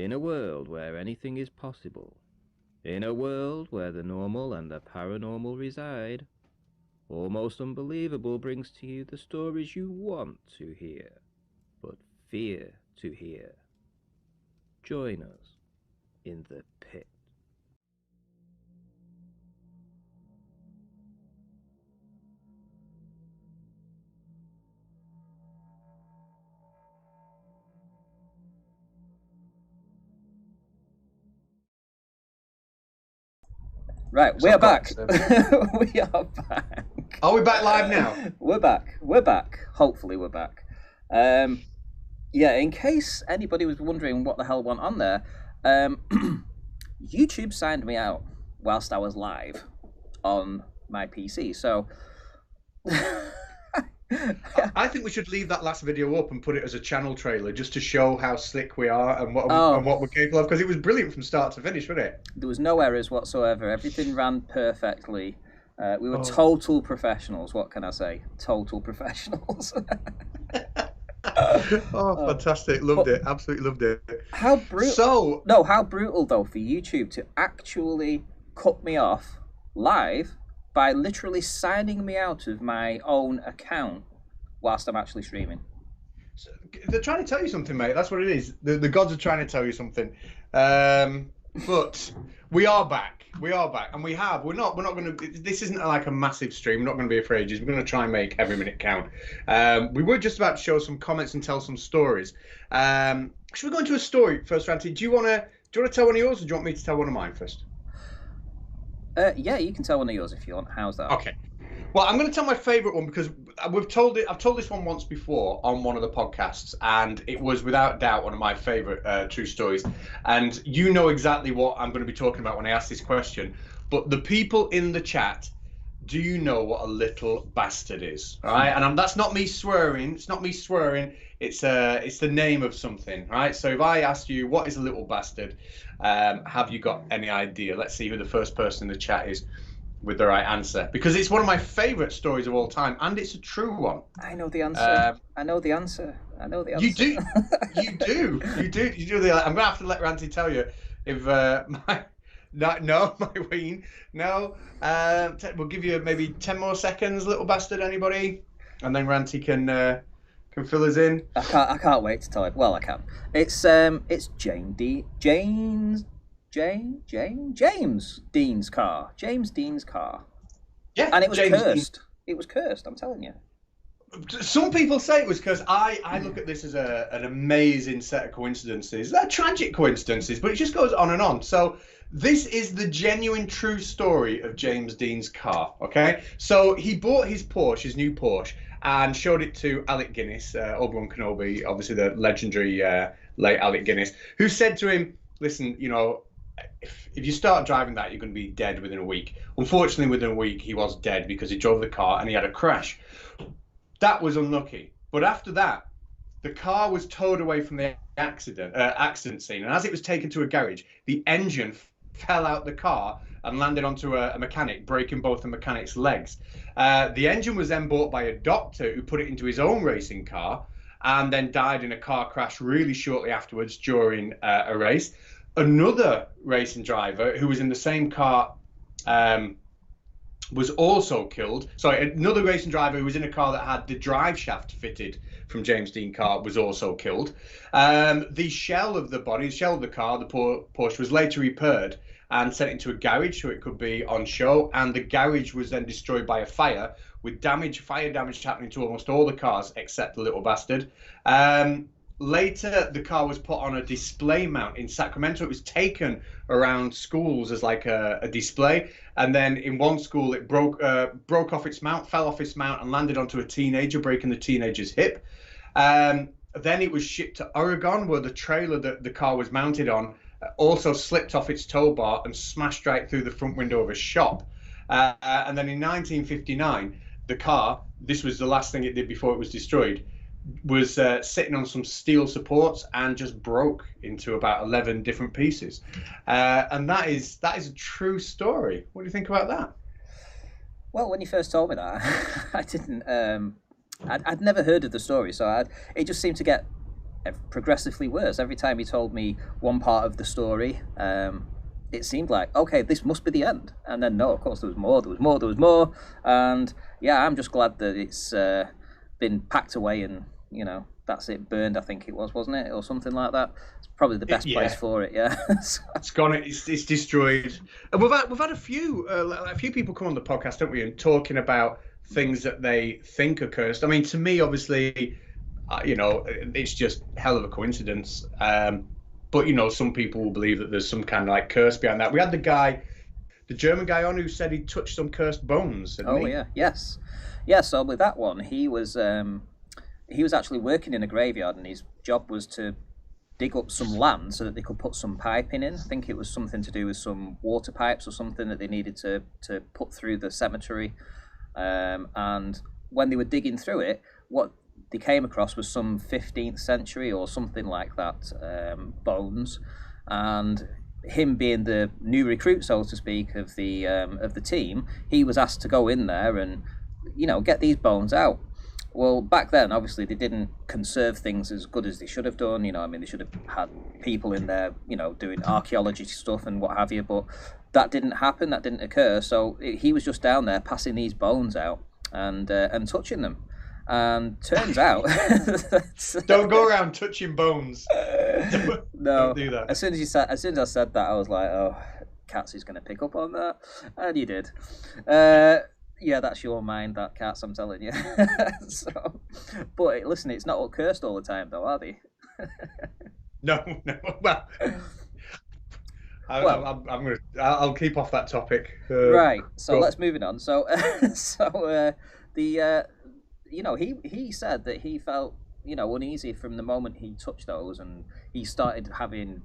In a world where anything is possible, in a world where the normal and the paranormal reside, Almost Unbelievable brings to you the stories you want to hear, but fear to hear. Join us in the pit. Right, we're back. We are back. Are we back live now? We're back. Hopefully we're back. Yeah, in case anybody was wondering what the hell went on there, YouTube signed me out whilst I was live on my PC. So I think we should leave that last video up and put it as a channel trailer just to show how slick we are and what we're capable of, because it was brilliant from start to finish, wasn't it? There was no errors whatsoever. Everything ran perfectly. We were total professionals. What can I say? Total professionals. Fantastic. Loved it. Absolutely loved it. How brutal. How brutal, though, for YouTube to actually cut me off live by literally signing me out of my own account whilst I'm actually streaming. So, they're trying to tell you something, mate. That's what it is. The gods are trying to tell you something. But we are back. We are back, and we're not going to. This isn't like a massive stream. We're not going to be here for ages. We're going to try and make every minute count. We were just about to show some comments and tell some stories. Should we go into a story first, Ranty? Do you want to tell one of yours, or do you want me to tell one of mine first? Yeah, you can tell one of yours if you want. How's that? Okay. Well, I'm going to tell my favourite one because I've told this one once before on one of the podcasts, and it was without doubt one of my favourite true stories. And you know exactly what I'm going to be talking about when I ask this question. But the people in the chat, do you know what a little bastard is? All right, and that's not me swearing. It's not me swearing. It's the name of something, right? So if I ask you what is a little bastard, have you got any idea? Let's see who the first person in the chat is with the right answer, because it's one of my favourite stories of all time, and it's a true one. I know the answer. I know the answer. You do. I'm gonna have to let Ranty tell you if my ween. No. We'll give you maybe 10 more seconds, little bastard. Anybody? And then Ranty can fill us in. I can't wait to tell it. Well, I can. It's James Dean's car. James Dean's car. Yeah. And it was cursed. It was cursed, I'm telling you. Some people say it was because I look at this as an amazing set of coincidences. They're tragic coincidences, but it just goes on and on. So this is the genuine true story of James Dean's car, okay? So he bought his new Porsche, and showed it to Alec Guinness, Obi-Wan Kenobi, obviously the legendary late Alec Guinness, who said to him, listen, if you start driving that, you're going to be dead within a week. Unfortunately, within a week, he was dead because he drove the car and he had a crash. That was unlucky. But after that, the car was towed away from the accident scene. And as it was taken to a garage, the engine fell out the car and landed onto a mechanic, breaking both the mechanic's legs. The engine was then bought by a doctor who put it into his own racing car and then died in a car crash really shortly afterwards during a race. Another racing driver who was in the same car was also killed. Sorry, another racing driver who was in a car that had the drive shaft fitted from James Dean car was also killed. The shell of the car, the Porsche, was later repaired and sent into a garage so it could be on show. And the garage was then destroyed by a fire, with fire damage happening to almost all the cars except the little bastard. Later, the car was put on a display mount in Sacramento. It was taken around schools as like a display. And then in one school, it broke off its mount, fell off its mount, and landed onto a teenager, breaking the teenager's hip. Then it was shipped to Oregon, where the trailer that the car was mounted on also slipped off its tow bar and smashed right through the front window of a shop. And then in 1959, the car, this was the last thing it did before it was destroyed, was sitting on some steel supports and just broke into about 11 different pieces. And that is a true story. What do you think about that? Well, when you first told me that, I didn't. I'd never heard of the story, so it just seemed to get progressively worse. Every time he told me one part of the story, it seemed like, okay, this must be the end. And then, no, of course, there was more. And yeah, I'm just glad that it's been packed away and, that's it, burned, I think it was, wasn't it? Or something like that. It's probably the best place for it, yeah. It's gone, it's destroyed. And we've had a few people come on the podcast, don't we, and talking about things that they think are cursed. I mean, to me, obviously, it's just hell of a coincidence. But, some people will believe that there's some kind of like curse behind that. We had the German guy on who said he touched some cursed bones. Yeah. Yes. Yeah, so with that one, he was actually working in a graveyard, and his job was to dig up some land so that they could put some piping in. I think it was something to do with some water pipes or something that they needed to put through the cemetery. And when they were digging through it, what they came across was some 15th century or something like that bones, and him being the new recruit, so to speak, of the team, he was asked to go in there and get these bones out. Well, back then, obviously, they didn't conserve things as good as they should have done. They should have had people in there, doing archaeology stuff and what have you. But that didn't happen. That didn't occur. So he was just down there passing these bones out and touching them. And turns out, don't go around touching bones. No, don't do that. As soon as I said that, I was like, oh, Katsy's going to pick up on that, and you did. Yeah, that's your mind, that Cats, I'm telling you. But listen, it's not all cursed all the time, though, are they? No. I'll keep off that topic. Right. So let's move it on. So, he said that he felt uneasy from the moment he touched those, and he started having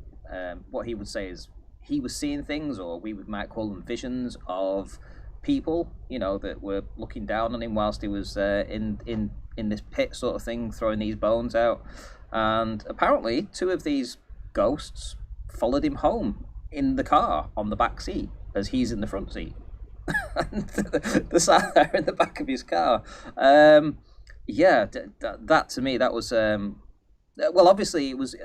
what he would say is he was seeing things, or we might call them visions of people, that were looking down on him whilst he was in this pit sort of thing, throwing these bones out. And apparently 2 of these ghosts followed him home in the car on the back seat as he's in the front seat. And they're sat there in the back of his car. That to me, that was well, obviously it was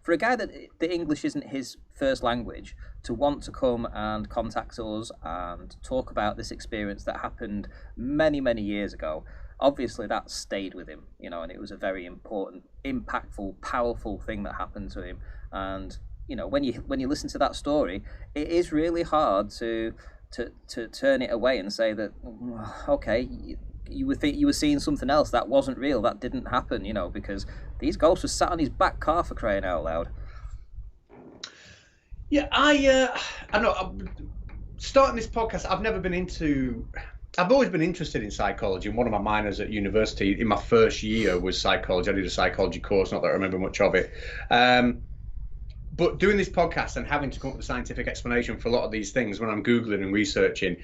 for a guy that the English isn't his first language, to want to come and contact us and talk about this experience that happened many, many years ago. Obviously that stayed with him, and it was a very important, impactful, powerful thing that happened to him. And when you listen to that story, it is really hard to turn it away and say that, okay, you would think you were seeing something else that wasn't real, that didn't happen, because these ghosts were sat on his back car, for crying out loud. Yeah, I know. Starting this podcast, I've always been interested in psychology, and one of my minors at university in my first year was psychology. I did a psychology course, not that I remember much of it. But doing this podcast and having to come up with a scientific explanation for a lot of these things when I'm Googling and researching,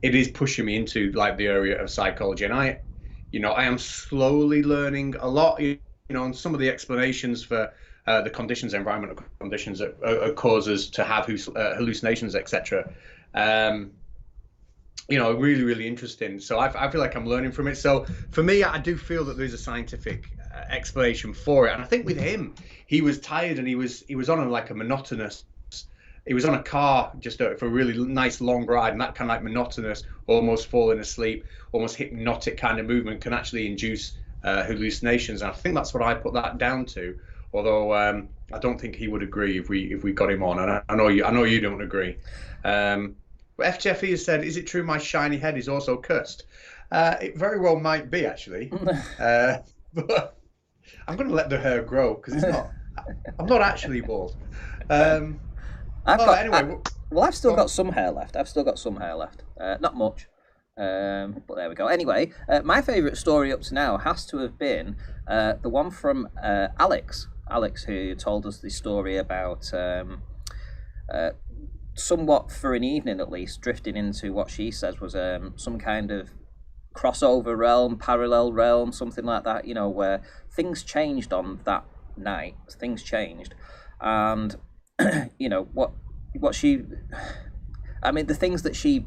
it is pushing me into like the area of psychology. And I am slowly learning a lot, on some of the explanations for the conditions, environmental conditions that cause us to have hallucinations, etc. Really, really interesting. So I feel like I'm learning from it. So for me, I do feel that there's a scientific explanation for it. And I think with him, he was tired and he was on he was on a car just for a really nice long ride, and that kind of like monotonous, almost falling asleep, almost hypnotic kind of movement can actually induce hallucinations. And I think that's what I put that down to. Although I don't think he would agree if we got him on, and I know you don't agree. But FTFE has said, "Is it true my shiny head is also cursed?" It very well might be, actually. But I'm going to let the hair grow because it's not. I'm not actually bald. I've still got some hair left. Not much. But there we go. Anyway, my favourite story up to now has to have been the one from Alex, who told us the story about somewhat for an evening at least, drifting into what she says was some kind of crossover realm, parallel realm, something like that, where things changed on that night. Things changed. And, the things that she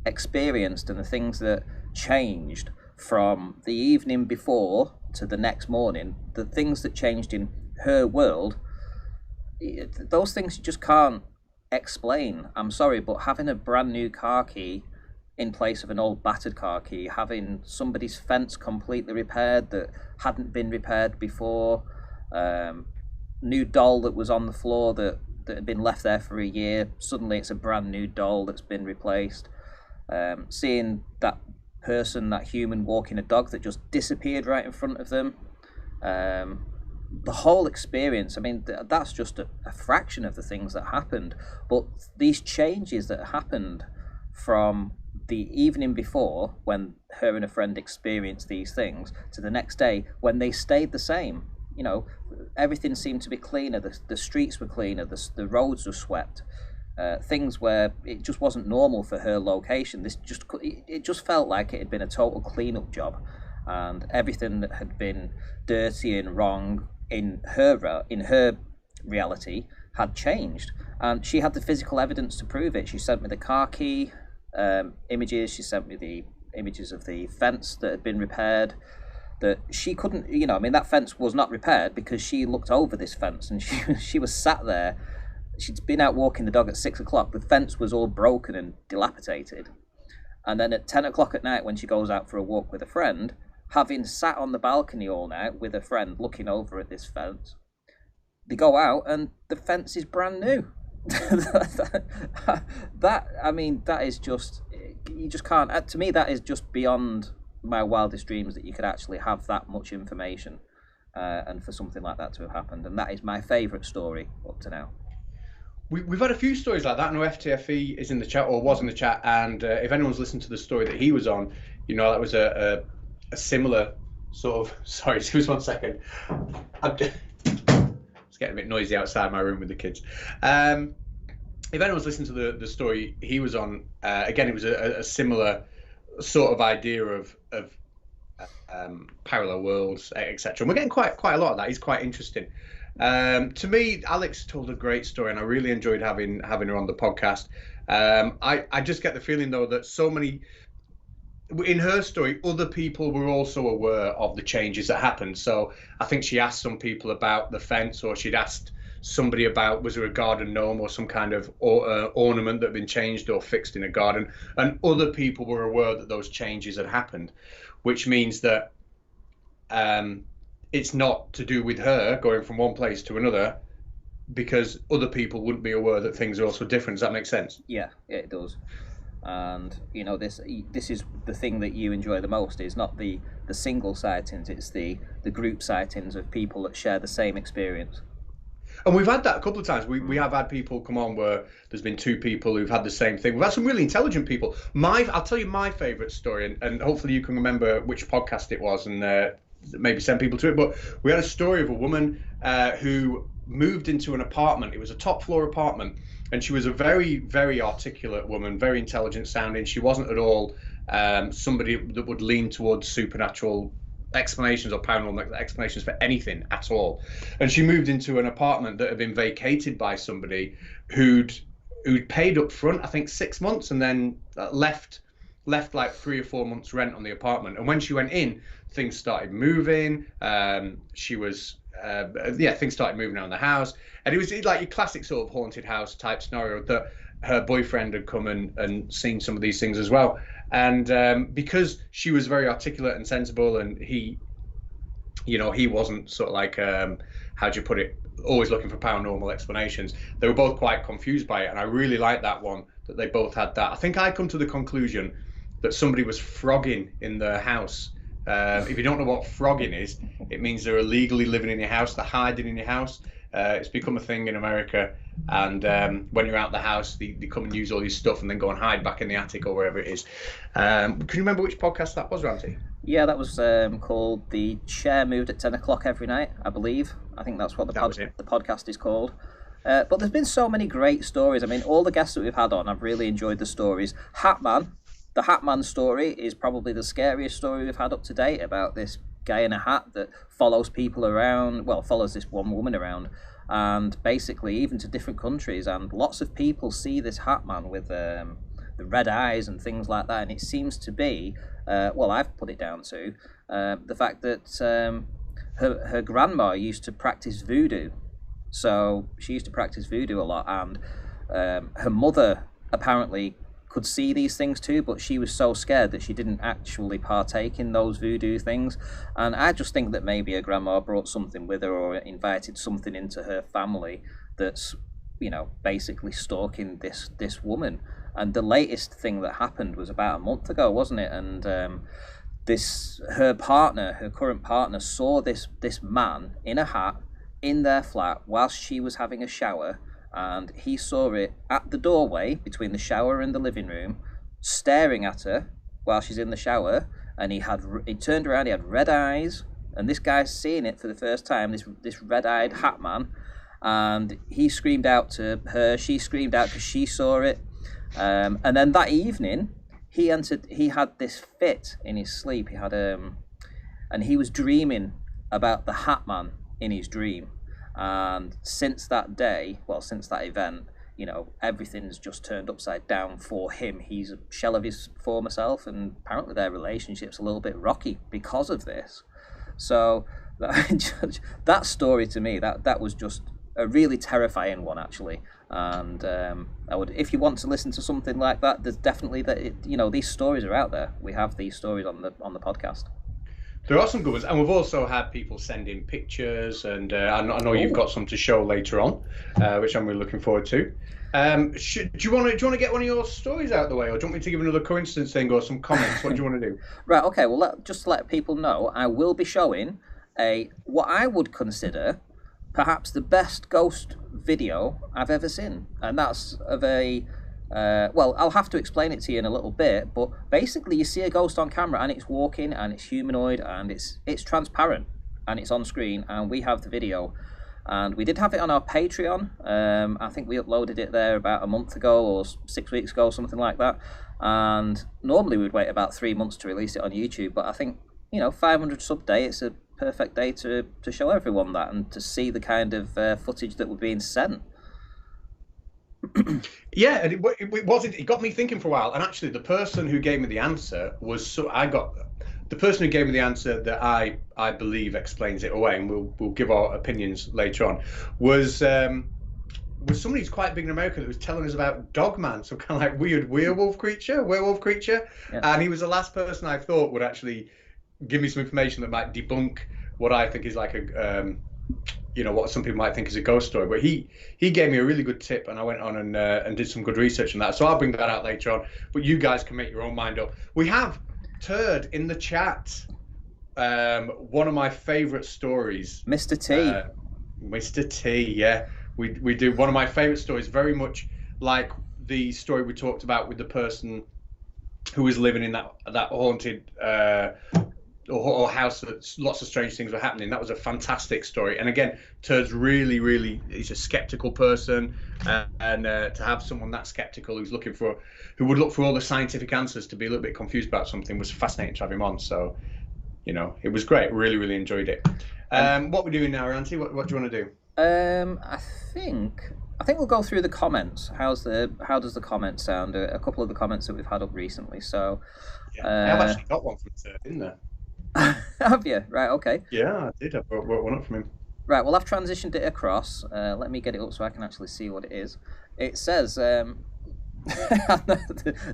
experienced and the things that changed from the evening before to the next morning, the things that changed in her world, those things you just can't explain. I'm sorry, but having a brand new car key in place of an old battered car key, having somebody's fence completely repaired that hadn't been repaired before, new doll that was on the floor that had been left there for a year, suddenly it's a brand new doll that's been replaced. Seeing that person, that human, walking a dog that just disappeared right in front of them. The whole experience, I mean, that's just a fraction of the things that happened. But these changes that happened from the evening before, when her and a friend experienced these things, to the next day, when they stayed the same. You know, everything seemed to be cleaner. The streets were cleaner. The roads were swept. Things where it just wasn't normal for her location. It just felt like it had been a total cleanup job, and everything that had been dirty and wrong in her reality had changed. And she had the physical evidence to prove it. She sent me the car key images. She sent me the images of the fence that had been repaired. That she couldn't, I mean, that fence was not repaired because she looked over this fence and she was sat there. She'd been out walking the dog at 6 o'clock. The fence was all broken and dilapidated. And then at 10 o'clock at night, when she goes out for a walk with a friend, having sat on the balcony all night with a friend looking over at this fence, they go out and the fence is brand new. That is just, you just can't, to me, that is just beyond my wildest dreams that you could actually have that much information and for something like that to have happened. And that is my favourite story up to now. We've had a few stories like that. I know FTFE is in the chat, or was in the chat, and if anyone's listened to the story that he was on, that was a similar sort of... Sorry, just 1 second. It's getting a bit noisy outside my room with the kids. If anyone's listened to the story he was on, again, it was a similar sort of idea of parallel worlds, etc. And we're getting quite a lot of that. It's quite interesting. To me, Alex told a great story, and I really enjoyed having her on the podcast. I just get the feeling, though, that so many, in her story, other people were also aware of the changes that happened. So I think she asked some people about the fence, or she'd asked somebody about, was there a garden gnome or some kind of ornament that had been changed or fixed in a garden, and other people were aware that those changes had happened, which means that it's not to do with her going from one place to another, because other people wouldn't be aware that things are also different. Does that make sense? Yeah, it does. And this is the thing that you enjoy the most, is not the single sightings, it's the group sightings of people that share the same experience. And we've had that a couple of times. We have had people come on where there's been two people who've had the same thing. We've had some really intelligent people. I'll tell you my favourite story, and hopefully you can remember which podcast it was, and maybe send people to it. But we had a story of a woman who moved into an apartment. It was a top floor apartment, and she was a very, very articulate woman, very intelligent sounding. She wasn't at all somebody that would lean towards supernatural explanations or paranormal explanations for anything at all. And she moved into an apartment that had been vacated by somebody who'd paid up front, I think 6 months, and then left like 3 or 4 months rent on the apartment. And when she went in, things started moving. Things started moving around the house, and it was like your classic sort of haunted house type scenario, that her boyfriend had come and seen some of these things as well. And because she was very articulate and sensible, and he wasn't sort of like, how do you put it, always looking for paranormal explanations, they were both quite confused by it. And I really liked that one, that they both had that. I think I come to the conclusion that somebody was frogging in their house. If you don't know what frogging is, it means they're illegally living in your house, they're hiding in your house. It's become a thing in America, and when you're out the house, they come and use all your stuff and then go and hide back in the attic or wherever it is. Can you remember which podcast that was, Ramsey? Yeah, that was called The Chair Moved at 10 o'clock Every Night, I believe. I think that's what the podcast is called. But there's been so many great stories. I mean, all the guests that we've had on, I've really enjoyed the stories. The Hatman story is probably the scariest story we've had up to date, about this guy in a hat that follows people around, follows this one woman around, and basically even to different countries, and lots of people see this Hatman with the red eyes and things like that. And it seems to be, well, I've put it down to the fact that her grandma used to practice voodoo. So she used to practice voodoo a lot, and her mother apparently could see these things too, but she was so scared that she didn't actually partake in those voodoo things. And I just think that maybe her grandma brought something with her or invited something into her family that's, you know, basically stalking this woman. And the latest thing that happened was about a month ago, wasn't it? And her current partner, saw this man in a hat in their flat whilst she was having a shower, and he saw it at the doorway between the shower and the living room, staring at her while she's in the shower. And he turned around, he had red eyes, and this guy's seeing it for the first time, this red-eyed hat man, and he screamed out to her, she screamed out because she saw it. And then that evening, he had this fit in his sleep. He had and he was dreaming about the hat man in his dream. And since that event, you know, everything's just turned upside down for him. He's a shell of his former self, and apparently their relationship's a little bit rocky because of this. So that story to me, that was just a really terrifying one, actually. And if you want to listen to something like that, there's definitely these stories are out there. We have these stories on the podcast. There are some good ones, and we've also had people send in pictures, and I know you've got some to show later on, which I'm really looking forward to. Do you want to get one of your stories out of the way, or do you want me to give another coincidence thing or some comments? What do you want to do? Right. Okay. Well, just to let people know, I will be showing what I would consider perhaps the best ghost video I've ever seen, and that's of a. I'll have to explain it to you in a little bit, but basically you see a ghost on camera and it's walking and it's humanoid and it's transparent and it's on screen, and we have the video, and we did have it on our Patreon. I think we uploaded it there about a month ago or 6 weeks ago, something like that, and normally we'd wait about 3 months to release it on YouTube, but I think, 500 sub day, it's a perfect day to show everyone that and to see the kind of footage that were being sent. Yeah, and it got me thinking for a while. And actually, the person who gave me the answer the person who gave me the answer that I believe explains it away, and we'll give our opinions later on, was somebody who's quite big in America that was telling us about Dogman, some kind of like weird werewolf creature, yeah. And he was the last person I thought would actually give me some information that might debunk what I think is like a what some people might think is a ghost story. But he gave me a really good tip, and I went on and did some good research on that. So I'll bring that out later on. But you guys can make your own mind up. We have Turd in the chat. One of my favourite stories. Mr. T. Mr. T, yeah. We do. One of my favourite stories, very much like the story we talked about with the person who was living in that haunted or house that lots of strange things were happening. That was a fantastic story. And again, Turd's really, really, he's a skeptical person, and to have someone that skeptical who would look for all the scientific answers to be a little bit confused about something was fascinating to have him on. So, it was great. Really, really enjoyed it. What we're doing now, Auntie? What do you want to do? I think we'll go through the comments. How does the comment sound? A couple of the comments that we've had up recently. So, yeah, I've actually got one from Turd, didn't I? Have you? Right, okay. Yeah, I did. I brought one up from him. Right, well, I've transitioned it across. Let me get it up so I can actually see what it is. It says, the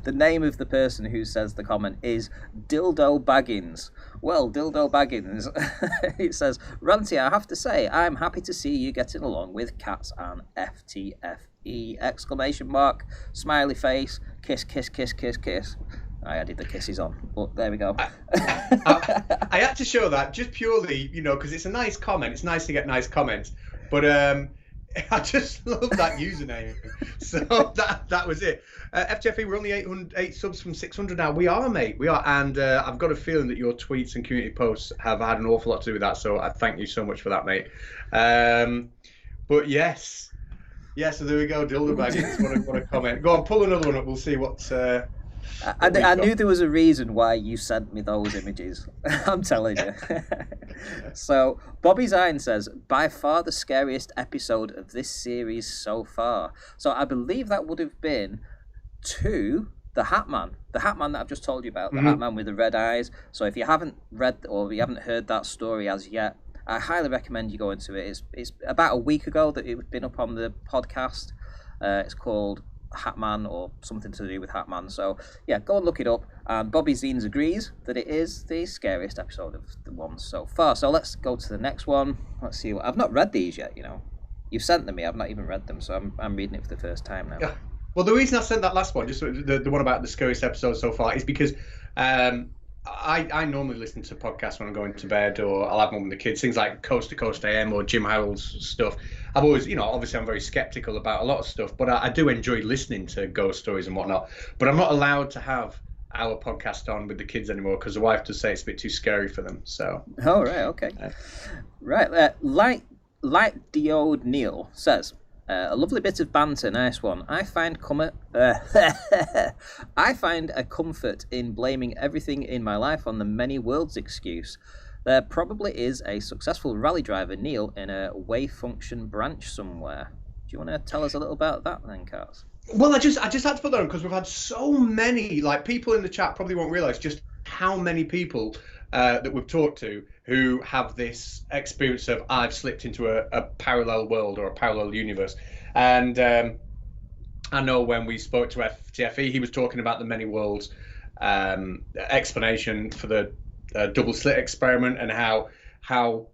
name of the person who says the comment is Dildo Baggins. Well, Dildo Baggins, it says, Ranty, I have to say, I'm happy to see you getting along with cats and FTFE! Exclamation mark, smiley face, kiss, kiss, kiss, kiss, kiss. I added the kisses on, but there we go. I had to show that just purely, because it's a nice comment. It's nice to get nice comments, but I just love that username. So that was it. FTFE, we're only 8 subs from 600 now. We are, mate. We are, and I've got a feeling that your tweets and community posts have had an awful lot to do with that. So I thank you so much for that, mate. But yes. So there we go. Dildo Baggins. What a comment. Go on, pull another one up. We'll see what's. I knew there was a reason why you sent me those images. I'm telling you. So, Bobby Zine says, by far the scariest episode of this series so far. So, I believe that would have been 2 the Hat Man that I've just told you about, the Mhm. Hat Man with the red eyes. So if you haven't read or you haven't heard that story as yet, I highly recommend you go into it. It's about a week ago that it's been up on the podcast. It's called Hat Man or something to do with Hat Man. So yeah, go and look it up. And Bobby Zines agrees that it is the scariest episode of the ones so far. So let's go to the next one. Let's see. I've not read these yet. You know, you've sent them me. I've not even read them, so I'm reading it for the first time now. Yeah. Well, the reason I sent that last one, just the one about the scariest episode so far, is because I normally listen to podcasts when I'm going to bed, or I'll have one with the kids, things like Coast to Coast AM or Jim Harold's stuff. I've always, obviously I'm very skeptical about a lot of stuff, but I do enjoy listening to ghost stories and whatnot. But I'm not allowed to have our podcast on with the kids anymore because the wife does say it's a bit too scary for them. So. Oh, right, okay. Right, Light Diode Neil says, a lovely bit of banter, nice one. I find a comfort in blaming everything in my life on the many worlds excuse. There probably is a successful rally driver, Neil, in a wave function branch somewhere. Do you want to tell us a little about that then, Cars? Well, I just had to put that on because we've had so many, like, people in the chat probably won't realise just how many people that we've talked to who have this experience of I've slipped into a parallel world or a parallel universe. And I know when we spoke to FTFE, he was talking about the many worlds explanation for the double slit experiment and how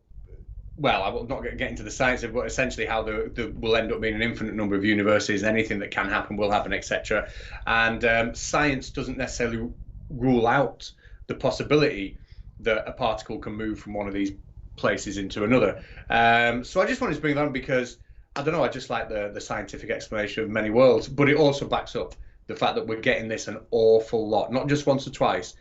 well, I will not get into the science of, but essentially how there will end up being an infinite number of universes, anything that can happen will happen, etc. And science doesn't necessarily rule out the possibility that a particle can move from one of these places into another. So I just wanted to bring that on because, I don't know, I just like the scientific explanation of many worlds, but it also backs up the fact that we're getting this an awful lot, not just once or twice.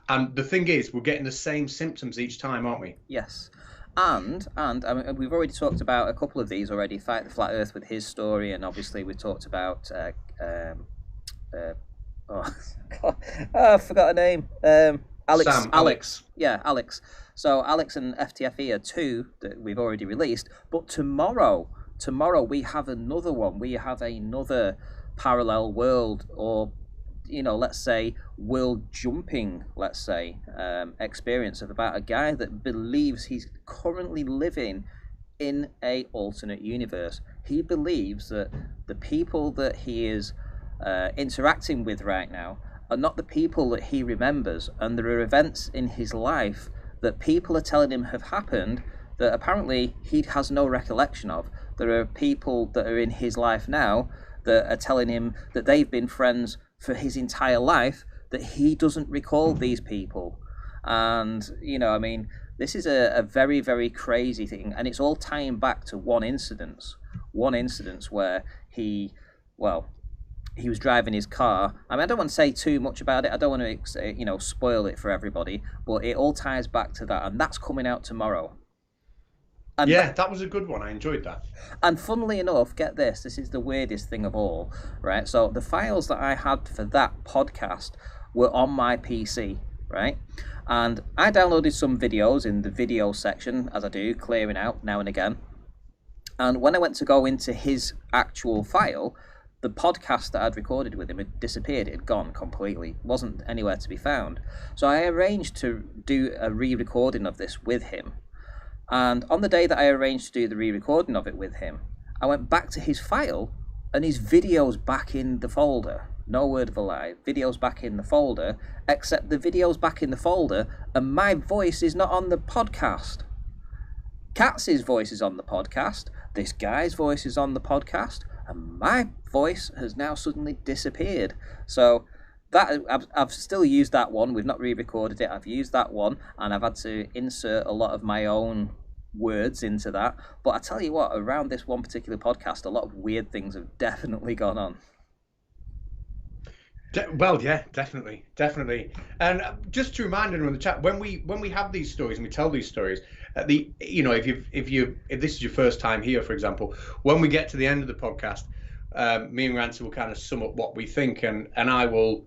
And the thing is, we're getting the same symptoms each time, aren't we? Yes. And I mean, we've already talked about a couple of these already. Fight the Flat Earth with his story, and obviously we talked about I forgot her name. Alex. Sam, Alex. Yeah, Alex. So Alex and FTFE are two that we've already released. But tomorrow we have another one. We have another parallel world, or let's say world jumping, experience of about a guy that believes he's currently living in a alternate universe. He believes that the people that he is interacting with right now are not the people that he remembers, and there are events in his life that people are telling him have happened that apparently he has no recollection of. There are people that are in his life now that are telling him that they've been friends for his entire life, that he doesn't recall these people. And, this is a very, very crazy thing, and it's all tying back to one incident where he was driving his car. I mean, I don't want to say too much about it. I don't want to, spoil it for everybody, but it all ties back to that, and that's coming out tomorrow. And that was a good one. I enjoyed that. And funnily enough, get this is the weirdest thing of all, right? So the files that I had for that podcast were on my PC, right? And I downloaded some videos in the video section, as I do, clearing out now and again. And when I went to go into his actual file, the podcast that I'd recorded with him had disappeared. It had gone completely. Wasn't anywhere to be found. So I arranged to do a re-recording of this with him. And on the day that I arranged to do the re-recording of it with him, I went back to his file and his video's back in the folder. No word of a lie. Video's back in the folder, except the video's back in the folder and my voice is not on the podcast. Katz's voice is on the podcast, this guy's voice is on the podcast, and my voice has now suddenly disappeared. So that I've still used that one. We've not re-recorded it. I've used that one, and I've had to insert a lot of my own words into that. But I tell you what, around this one particular podcast, a lot of weird things have definitely gone on. Well, yeah, definitely. And just to remind everyone in the chat, when we have these stories and we tell these stories, if this is your first time here, for example, when we get to the end of the podcast, me and Rancy will kind of sum up what we think, and I will,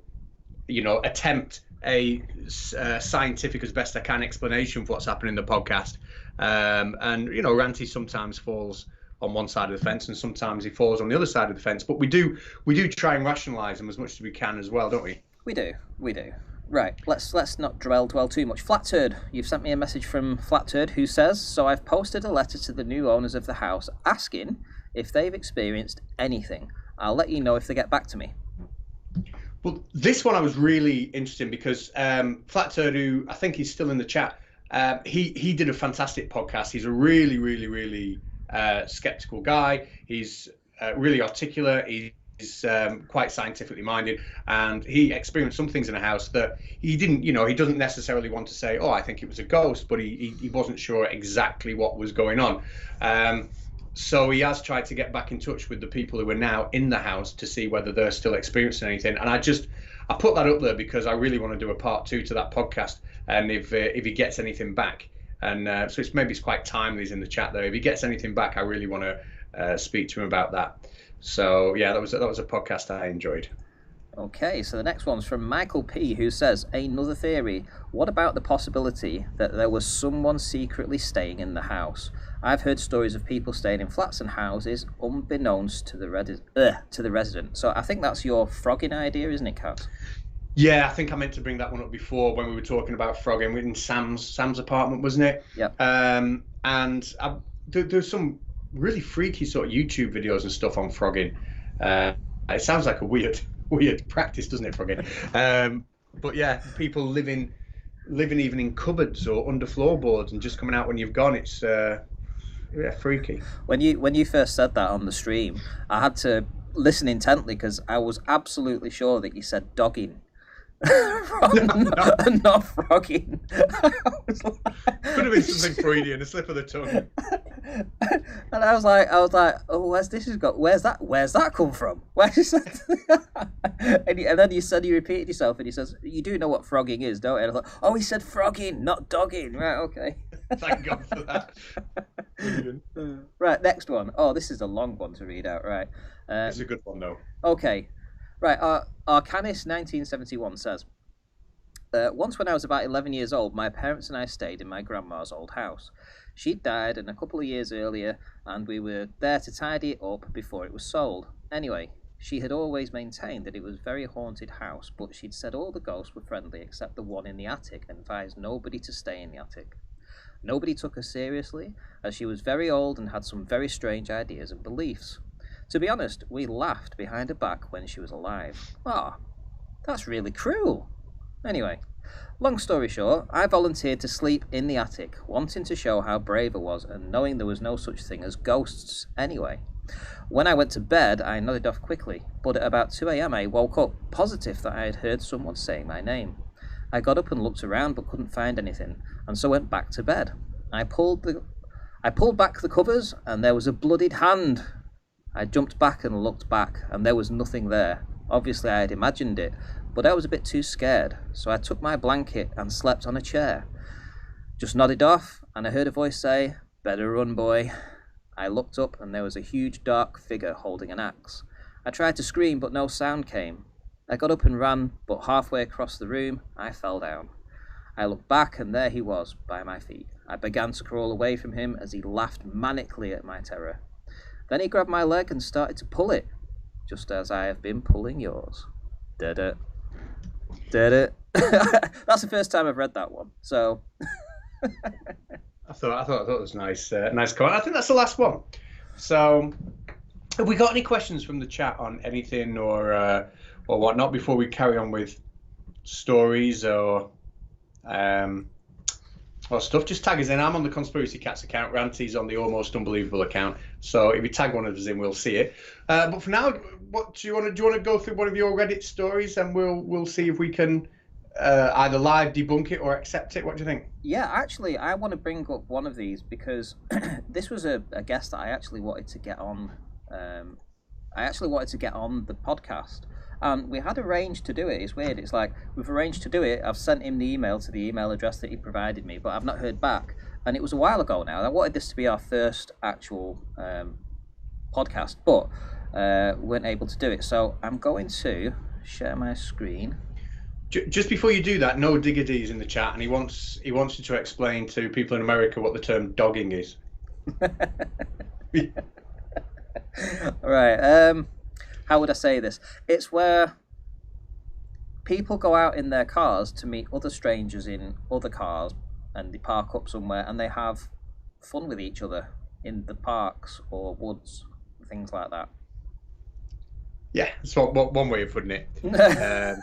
attempt a scientific as best I can explanation for what's happening in the podcast. And Ranty sometimes falls on one side of the fence, and sometimes he falls on the other side of the fence. But we do try and rationalise them as much as we can as well, don't we? We do. Right, let's not dwell too much. Flatturd, you've sent me a message from Flatturd who says, so I've posted a letter to the new owners of the house asking if they've experienced anything. I'll let you know if they get back to me. Well, this one I was really interested in because Flatturd, who I think he's still in the chat, he did a fantastic podcast. He's a really, really, really skeptical guy. He's really articulate. He's quite scientifically minded, and he experienced some things in a house that he didn't, he doesn't necessarily want to say, oh, I think it was a ghost, but he wasn't sure exactly what was going on. So he has tried to get back in touch with the people who are now in the house to see whether they're still experiencing anything. And I put that up there because I really want to do a part 2 to that podcast. And if he gets anything back, and so maybe it's quite timely he's in the chat there. If he gets anything back, I really want to speak to him about that. So yeah, that was a podcast I enjoyed. Okay, so the next one's from Michael P, who says, another theory. What about the possibility that there was someone secretly staying in the house? I've heard stories of people staying in flats and houses unbeknownst to the resident. So I think that's your frogging idea, isn't it, Kat? Yeah, I think I meant to bring that one up before when we were talking about frogging in Sam's apartment, wasn't it? Yeah. And there's some really freaky sort of YouTube videos and stuff on frogging. It sounds like a weird practice, doesn't it, frogging? But yeah, people living even in cupboards or under floorboards and just coming out when you've gone. It's freaky. When you first said that on the stream, I had to listen intently because I was absolutely sure that you said dogging. Not frogging. Could have been something Freudian, a slip of the tongue. And I was like, oh, where's that come from? Where's that? and then you repeated yourself, and he says, you do know what frogging is, don't you? And I thought, oh, he said frogging, not dogging. Right, okay. Thank God for that. Right, next one. Oh, this is a long one to read out. Right. It's a good one though. Okay. Right, Arcanis 1971 says, once when I was about 11 years old, my parents and I stayed in my grandma's old house. She'd died a couple of years earlier, and we were there to tidy it up before it was sold. Anyway, she had always maintained that it was a very haunted house, but she'd said all the ghosts were friendly except the one in the attic, and advised nobody to stay in the attic. Nobody took her seriously, as she was very old and had some very strange ideas and beliefs. To be honest, we laughed behind her back when she was alive. That's really cruel. Anyway, long story short, I volunteered to sleep in the attic, wanting to show how brave I was and knowing there was no such thing as ghosts anyway. When I went to bed, I nodded off quickly, but at about 2 a.m. I woke up, positive that I had heard someone saying my name. I got up and looked around but couldn't find anything, and so went back to bed. I pulled back the covers, and there was a bloodied hand. I jumped back and looked back, and there was nothing there. Obviously I had imagined it, but I was a bit too scared, so I took my blanket and slept on a chair. Just nodded off, and I heard a voice say, "Better run, boy." I looked up, and there was a huge dark figure holding an axe. I tried to scream, but no sound came. I got up and ran, but halfway across the room, I fell down. I looked back, and there he was, by my feet. I began to crawl away from him as he laughed manically at my terror. Then he grabbed my leg and started to pull it, just as I have been pulling yours. Did it. That's the first time I've read that one, so... I thought it was nice comment. I think that's the last one. So, have we got any questions from the chat on anything or whatnot before we carry on with stories or stuff? Just tag us in. I'm on the Conspiracy Cats account. Ranty's on the Almost Unbelievable account. So if you tag one of us in, we'll see it. But for now, what do you want to go through one of your Reddit stories, and we'll see if we can either live debunk it or accept it. What do you think? Yeah, actually, I want to bring up one of these because this was a guest that I actually wanted to get on. I actually wanted to get on the podcast, and we had arranged to do it. It's weird. It's like we've arranged to do it. I've sent him the email to the email address that he provided me, but I've not heard back. And it was a while ago now. I wanted this to be our first actual podcast, but weren't able to do it. So I'm going to share my screen. Just before you do that, No Digger D is in the chat, and he wants you to explain to people in America what the term dogging is. Right. How would I say this? It's where people go out in their cars to meet other strangers in other cars, and they park up somewhere and they have fun with each other in the parks or woods, things like that. Yeah, that's one way of putting it. Yeah.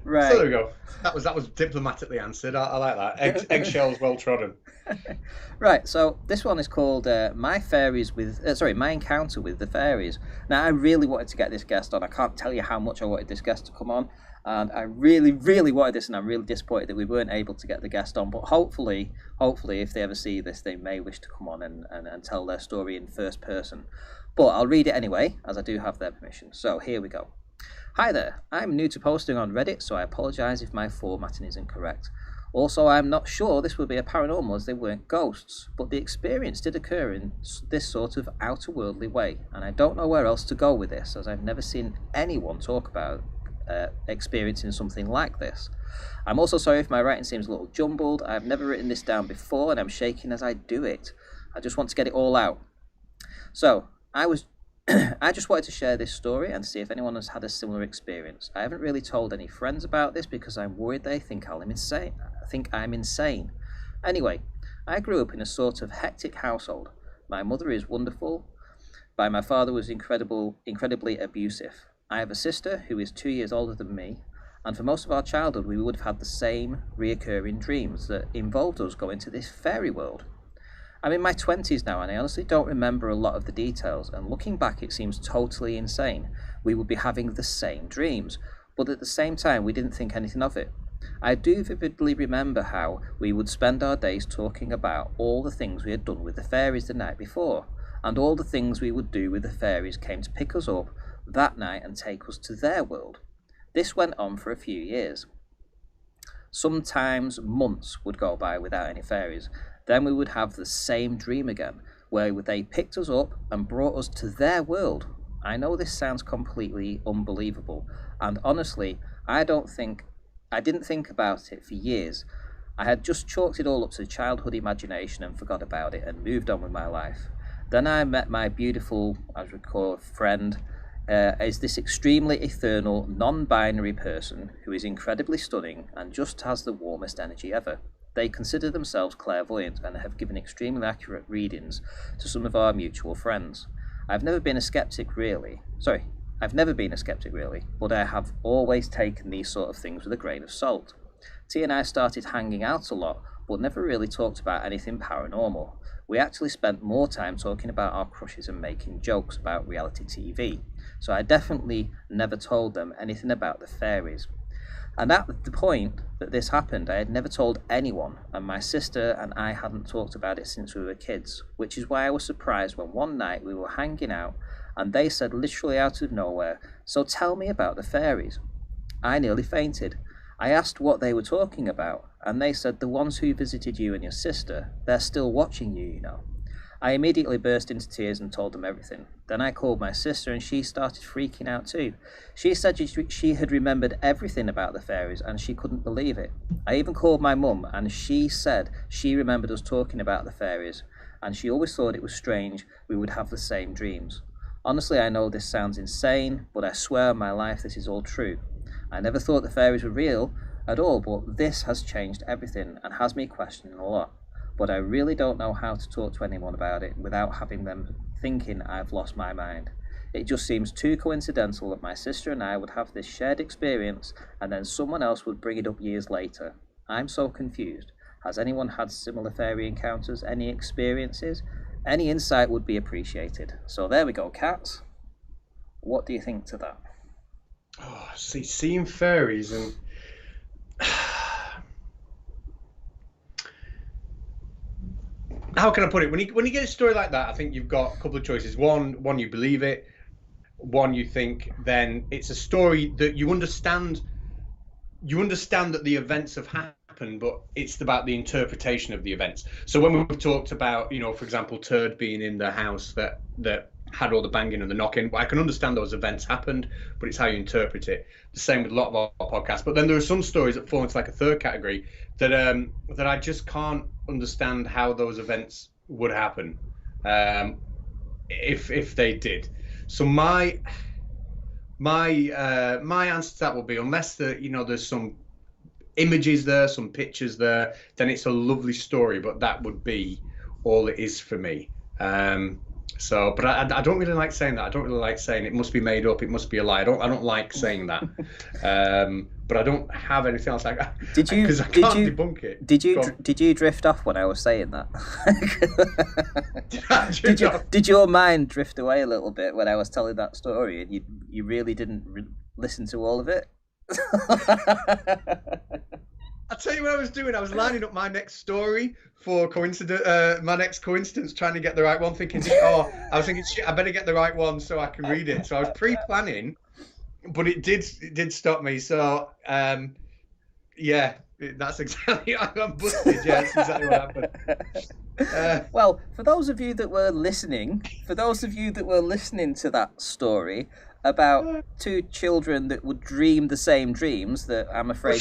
Right. So there we go. That was diplomatically answered. I like that. Eggshells well trodden. Right, so this one is called My Encounter with the Fairies. Now, I really wanted to get this guest on. I can't tell you how much I wanted this guest to come on, and I really, really wanted this, and I'm really disappointed that we weren't able to get the guest on. But hopefully, if they ever see this, they may wish to come on and tell their story in first person. But I'll read it anyway, as I do have their permission. So here we go. Hi there, I'm new to posting on Reddit, so I apologise if my formatting isn't correct. Also, I'm not sure this will be a paranormal as they weren't ghosts, but the experience did occur in this sort of outer-worldly way, and I don't know where else to go with this, as I've never seen anyone talk about experiencing something like this. I'm also sorry if my writing seems a little jumbled. I've never written this down before, and I'm shaking as I do it. I just want to get it all out. So, I just wanted to share this story and see if anyone has had a similar experience. I haven't really told any friends about this because I'm worried they think I'm insane. Anyway, I grew up in a sort of hectic household. My mother is wonderful, but my father was incredibly abusive. I have a sister who is 2 years older than me, and for most of our childhood we would have had the same reoccurring dreams that involved us going to this fairy world. I'm in my 20s now, and I honestly don't remember a lot of the details, and looking back it seems totally insane. We would be having the same dreams, but at the same time we didn't think anything of it. I do vividly remember how we would spend our days talking about all the things we had done with the fairies the night before, and all the things we would do with the fairies came to pick us up that night and take us to their world. This went on for a few years. Sometimes months would go by without any fairies. Then we would have the same dream again, where they picked us up and brought us to their world. I know this sounds completely unbelievable, and honestly, I didn't think about it for years. I had just chalked it all up to childhood imagination and forgot about it and moved on with my life. Then I met my beautiful, as we call, friend, is this extremely ethereal, non-binary person who is incredibly stunning and just has the warmest energy ever. They consider themselves clairvoyant and have given extremely accurate readings to some of our mutual friends. I've never been a skeptic really, but I have always taken these sort of things with a grain of salt. T and I started hanging out a lot, but never really talked about anything paranormal. We actually spent more time talking about our crushes and making jokes about reality TV, so I definitely never told them anything about the fairies. And at the point that this happened, I had never told anyone, and my sister and I hadn't talked about it since we were kids, which is why I was surprised when one night we were hanging out and they said literally out of nowhere, "So tell me about the fairies." I nearly fainted. I asked what they were talking about, and they said the ones who visited you and your sister, they're still watching you, you know. I immediately burst into tears and told them everything. Then I called my sister and she started freaking out too. She said she had remembered everything about the fairies and she couldn't believe it. I even called my mum and she said she remembered us talking about the fairies and she always thought it was strange we would have the same dreams. Honestly, I know this sounds insane, but I swear on my life this is all true. I never thought the fairies were real at all, but this has changed everything and has me questioning a lot. But I really don't know how to talk to anyone about it without having them thinking I've lost my mind. It just seems too coincidental that my sister and I would have this shared experience and then someone else would bring it up years later. I'm so confused. Has anyone had similar fairy encounters? Any experiences? Any insight would be appreciated. So there we go, cats. What do you think to that? Oh, seeing fairies and how can I put it? When you get a story like that, I think you've got a couple of choices. One you believe it. One you think then it's a story that you understand. You understand that the events have happened, but it's about the interpretation of the events. So when we've talked about, for example, Turd being in the house that had all the banging and the knocking, I can understand those events happened, but it's how you interpret it. The same with a lot of our podcasts. But then there are some stories that fall into like a third category that I just can't understand how those events would happen. if they did. So my answer to that will be, unless there's some images there, some pictures there, then it's a lovely story. But that would be all it is for me. But I don't really like saying that. I don't really like saying it must be made up, it must be a lie. I don't like saying that. But I don't have anything else. Because I can't debunk it. Did you drift off when I was saying that? Did your mind drift away a little bit when I was telling that story, and you really didn't listen to all of it? I'll tell you what I was doing. I was lining up my next story for my next coincidence, trying to get the right one, thinking, I was thinking, shit, I better get the right one so I can read it. So I was pre-planning, but it did stop me. So, yeah, that's exactly, I'm busted. Yeah, that's exactly what happened. Well, for those of you that were listening to that story about two children that would dream the same dreams, that I'm afraid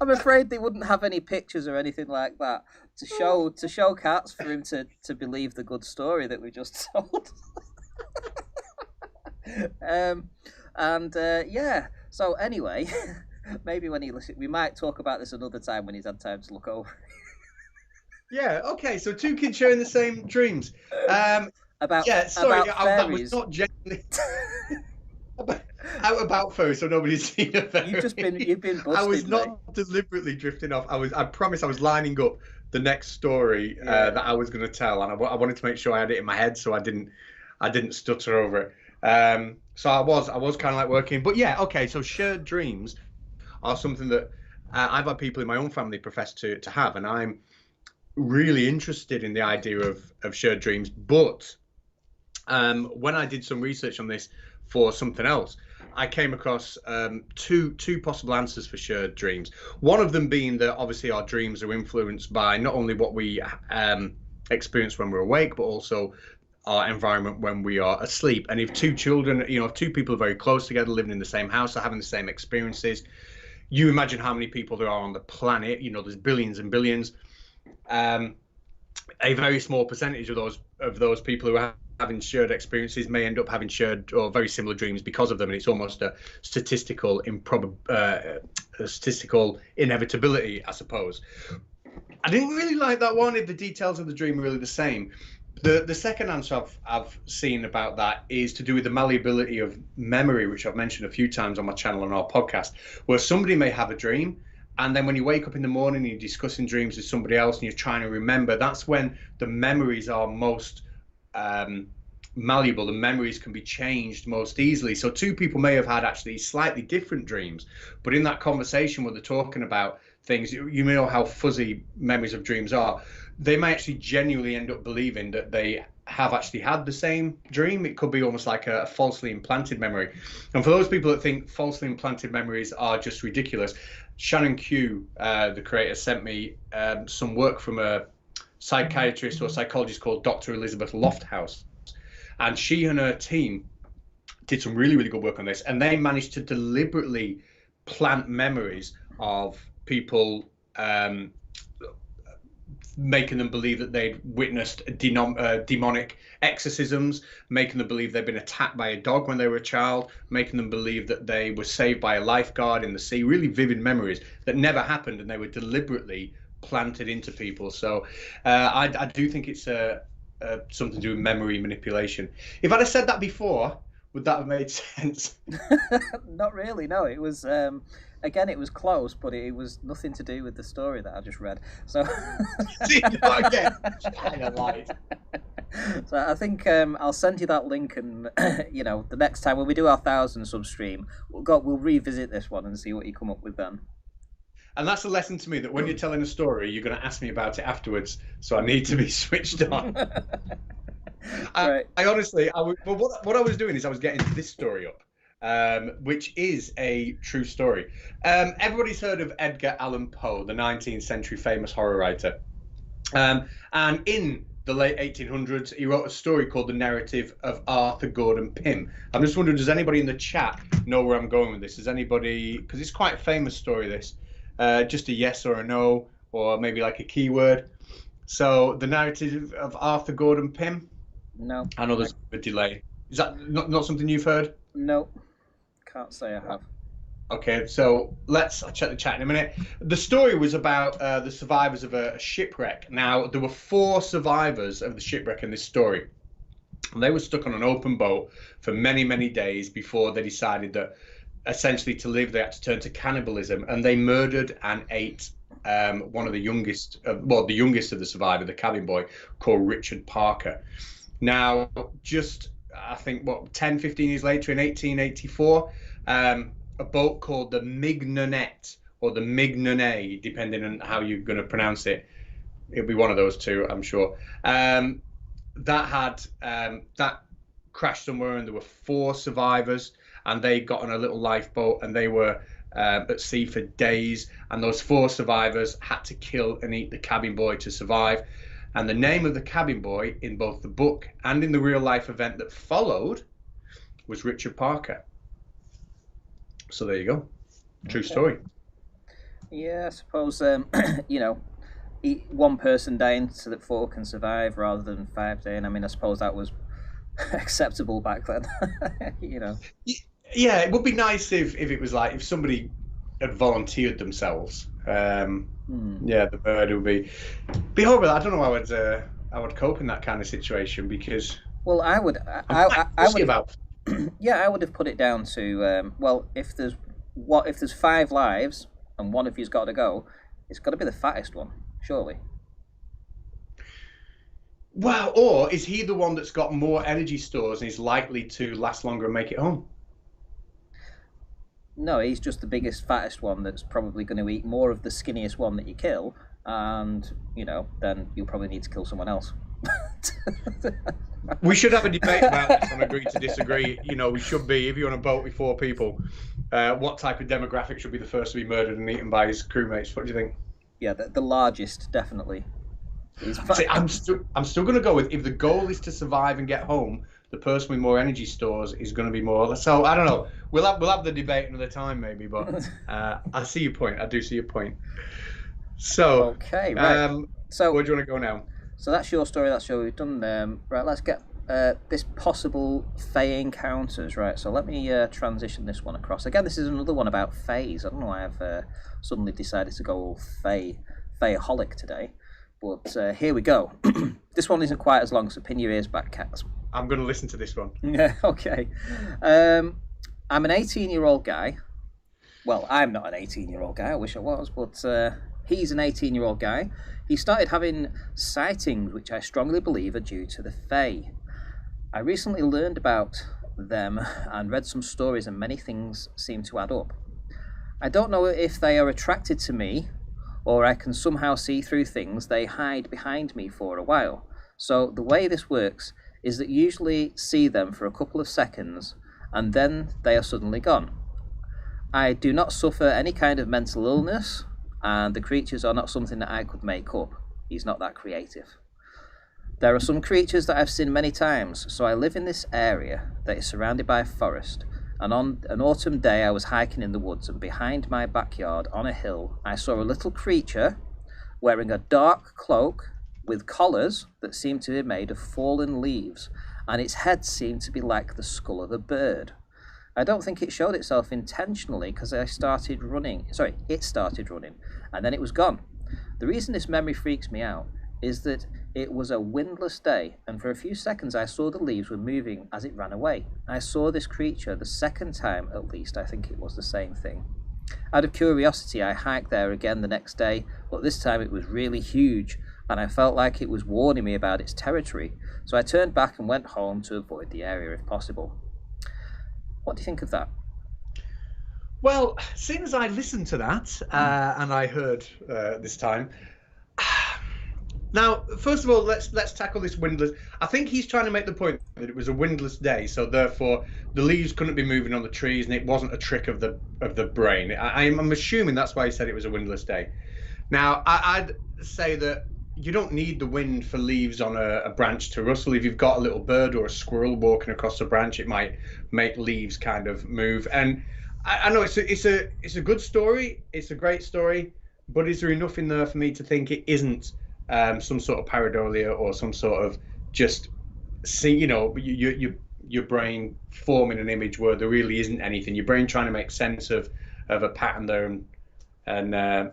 I'm afraid they wouldn't have any pictures or anything like that to show Cats for him to believe the good story that we just told. Yeah. So anyway, maybe when he listens, we might talk about this another time when he's had time to look over. Yeah. Okay. So two kids sharing the same dreams. About fairies. That was not genuinely about fairies, so nobody's seen a fairy. You've been busted. I was not deliberately drifting off. I promise I was lining up the next story that I was going to tell, and I wanted to make sure I had it in my head, so I didn't stutter over it. So I was kind of like working, but yeah, okay. So shared dreams are something that I've had people in my own family profess to have, and I'm really interested in the idea of shared dreams, but when I did some research on this for something else, I came across two possible answers for shared dreams. One of them being that obviously our dreams are influenced by not only what we experience when we're awake, but also our environment when we are asleep. And if two children, if two people are very close together, living in the same house, are having the same experiences, you imagine how many people there are on the planet. There's billions and billions. A very small percentage of those people who are having shared experiences may end up having shared or very similar dreams because of them, and it's almost a statistical inevitability, I suppose. I didn't really like that one if the details of the dream are really the same. The second answer I've seen about that is to do with the malleability of memory, which I've mentioned a few times on my channel and our podcast, where somebody may have a dream, and then when you wake up in the morning and you're discussing dreams with somebody else and you're trying to remember, that's when the memories are most malleable. The memories can be changed most easily. So two people may have had actually slightly different dreams, but in that conversation where they're talking about things, you know how fuzzy memories of dreams are. They may actually genuinely end up believing that they have actually had the same dream. It could be almost like a falsely implanted memory. And for those people that think falsely implanted memories are just ridiculous, Shannon Q, the creator, sent me some work from a psychiatrist or psychologist called Dr. Elizabeth Lofthouse. And she and her team did some really, really good work on this. And they managed to deliberately plant memories of people, making them believe that they'd witnessed demonic exorcisms, making them believe they'd been attacked by a dog when they were a child, making them believe that they were saved by a lifeguard in the sea. Really vivid memories that never happened, and they were deliberately planted into people. So I do think it's something to do with memory manipulation. If I'd have said that before, would that have made sense? Not really, no. It was again, it was close, but it was nothing to do with the story that I just read. So again, kind of light. So I think I'll send you that link, and the next time when we do our 1,000 sub stream, we'll revisit this one and see what you come up with then. And that's a lesson to me that when you're telling a story, you're going to ask me about it afterwards. So I need to be switched on. Right. I honestly, what I was doing is I was getting this story up, which is a true story. Everybody's heard of Edgar Allan Poe, the 19th century famous horror writer. And in the late 1800s, he wrote a story called The Narrative of Arthur Gordon Pym. I'm just wondering, does anybody in the chat know where I'm going with this? Does anybody, because it's quite a famous story, this. Just a yes or a no, or maybe like a keyword. So the narrative of Arthur Gordon Pym. No. I know there's a delay. Is that not something you've heard? No. Can't say I have. Okay, so I'll check the chat in a minute. The story was about the survivors of a shipwreck. Now, there were 4 survivors of the shipwreck in this story. And they were stuck on an open boat for many, many days before they decided that essentially to live, they had to turn to cannibalism. And they murdered and ate one of the youngest, the youngest of the survivor, the cabin boy, called Richard Parker. Now, just, I think, 10, 15 years later, in 1884, a boat called the Mignonette, or the Mignonnet, depending on how you're going to pronounce it. It'll be one of those two, I'm sure. That crashed somewhere, and there were 4 survivors, and they got on a little lifeboat, and they were at sea for days. And those 4 survivors had to kill and eat the cabin boy to survive. And the name of the cabin boy in both the book and in the real life event that followed was Richard Parker. So there you go. True story. Yeah, I suppose, one person dying so that 4 can survive rather than 5 dying. I mean, I suppose that was acceptable back then, Yeah, it would be nice if it was like if somebody had volunteered themselves. Yeah, the murder would be horrible. I don't know how I would cope in that kind of situation, because well, I would about. Yeah, I would have put it down to if there's 5 lives and one of you's got to go, it's got to be the fattest one, surely. Well, or is he the one that's got more energy stores and is likely to last longer and make it home? No, he's just the biggest, fattest one that's probably going to eat more of the skinniest one that you kill, and then you'll probably need to kill someone else. We should have a debate about this on Agree to Disagree. We should be, if you're on a boat with 4 people, what type of demographic should be the first to be murdered and eaten by his crewmates? What do you think? Yeah, the largest, definitely. See, I'm still going to go with, if the goal is to survive and get home, the person with more energy stores is going to be more. So I don't know. We'll have the debate another time maybe, but I see your point. I do see your point. So okay, right. So where do you want to go now? So that's your story. That's your we've done. Right, let's get this possible Fae encounters. Right, so let me transition this one across. Again, this is another one about Faes. I don't know why I've suddenly decided to go all Fae-holic today. But here we go. This one isn't quite as long, so pin your ears back, cats. I'm going to listen to this one. Yeah, okay. I'm an 18-year-old guy. Well, I'm not an 18-year-old guy. I wish I was, but he's an 18-year-old guy. He started having sightings, which I strongly believe are due to the Fae. I recently learned about them and read some stories, and many things seem to add up. I don't know if they are attracted to me, or I can somehow see through things they hide behind me for a while. So the way this works is that you usually see them for a couple of seconds, and then they are suddenly gone. I do not suffer any kind of mental illness, and the creatures are not something that I could make up. He's not that creative. There are some creatures that I've seen many times, so I live in this area that is surrounded by a forest, and on an autumn day I was hiking in the woods, and behind my backyard on a hill I saw a little creature wearing a dark cloak with collars that seemed to be made of fallen leaves, and its head seemed to be like the skull of a bird. I don't think it showed itself intentionally, because it started running, and then it was gone. The reason this memory freaks me out is that it was a windless day, and for a few seconds I saw the leaves were moving as it ran away. I saw this creature the second time, at least. I think it was the same thing. Out of curiosity, I hiked there again the next day, but this time it was really huge, and I felt like it was warning me about its territory. So I turned back and went home to avoid the area if possible. What do you think of that? Well, seeing as I listened to that, and I heard this time, now, first of all, let's tackle this windless. I think he's trying to make the point that it was a windless day, so therefore the leaves couldn't be moving on the trees, and it wasn't a trick of the brain. I'm assuming that's why he said it was a windless day. Now, I'd say that you don't need the wind for leaves on a branch to rustle. If you've got a little bird or a squirrel walking across a branch, it might make leaves kind of move. And I know it's a good story. It's a great story, but is there enough in there for me to think it isn't some sort of pareidolia or some sort of just see, your brain forming an image where there really isn't anything. Your brain trying to make sense of a pattern there and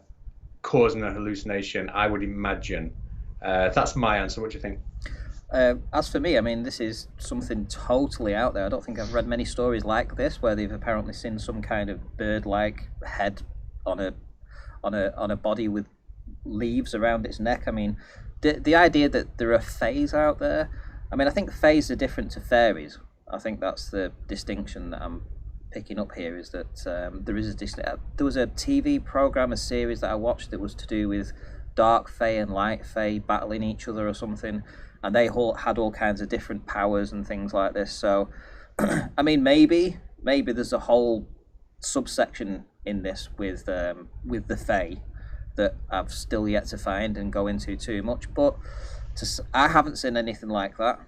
causing a hallucination. I would imagine. That's my answer. What do you think? As for me, I mean, this is something totally out there. I don't think I've read many stories like this where they've apparently seen some kind of bird-like head on a body with leaves around its neck. I mean, the idea that there are fays out there. I mean, I think fays are different to fairies. I think that's the distinction that I'm picking up here, is that there was a TV program, a series that I watched that was to do with dark fae and light fae battling each other or something, and they all had all kinds of different powers and things like this. So, I mean, maybe there's a whole subsection in this with the fae that I've still yet to find and go into too much, but I haven't seen anything like that.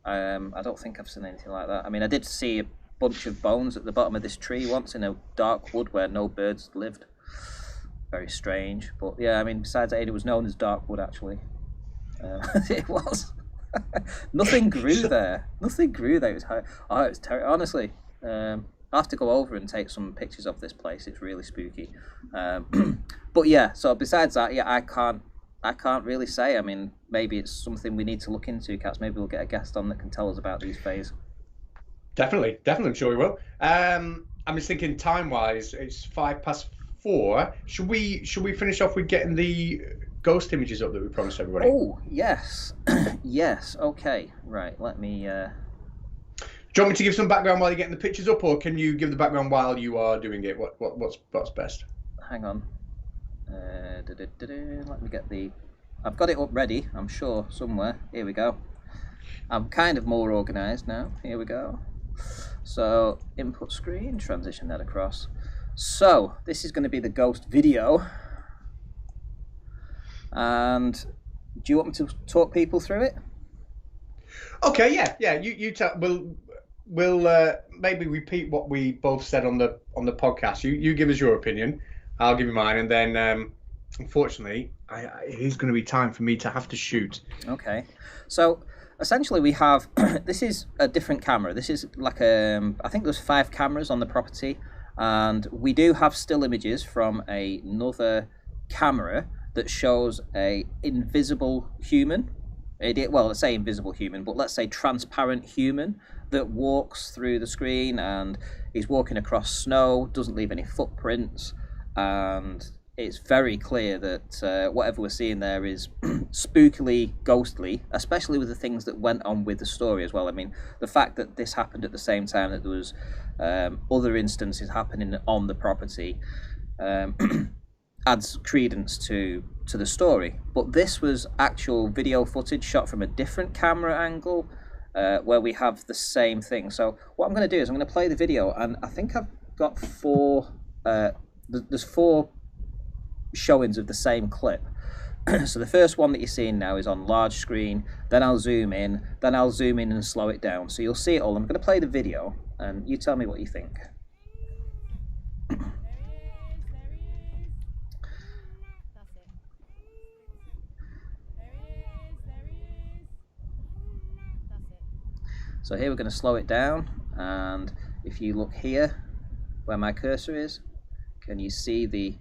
I don't think I've seen anything like that. I mean, I did see a bunch of bones at the bottom of this tree once in a dark wood where no birds lived. Very strange, but yeah, I mean, besides that, it was known as dark wood, actually. It was. Nothing grew there. Nothing grew there. It was terrible. Honestly, I'll have to go over and take some pictures of this place. It's really spooky. But yeah, so besides that, yeah, I can't really say. I mean, maybe it's something we need to look into, Cats. Maybe we'll get a guest on that can tell us about these fays. Definitely, I'm sure we will. I'm just thinking time-wise, it's 4:05. Should we finish off with getting the ghost images up that we promised everybody? Oh, yes. Yes, okay. Right, let me... Do you want me to give some background while you're getting the pictures up, or can you give the background while you are doing it? What's best? Hang on. Let me get the... I've got it up ready, I'm sure, somewhere. Here we go. I'm kind of more organised now. Here we go. So, input screen, transition that across. So, this is going to be the ghost video. And do you want me to talk people through it? Okay, yeah. You tell. We'll maybe repeat what we both said on the podcast. You give us your opinion, I'll give you mine, and then unfortunately, it is going to be time for me to have to shoot. Okay, so essentially we have this is a different camera. This is like I think there's 5 cameras on the property, and we do have still images from another camera that shows a invisible human. Well, let's say invisible human, but let's say transparent human that walks through the screen and is walking across snow, doesn't leave any footprints, and it's very clear that whatever we're seeing there is spookily ghostly, especially with the things that went on with the story as well. I mean, the fact that this happened at the same time that there was other instances happening on the property adds credence to the story. But this was actual video footage shot from a different camera angle where we have the same thing. So what I'm going to do is I'm going to play the video, and I think I've got 4 there's 4 showings of the same clip. So the first one that you're seeing now is on large screen, then I'll zoom in, and slow it down. So you'll see it all. I'm going to play the video and you tell me what you think. So here we're going to slow it down, and if you look here where my cursor is, can you see the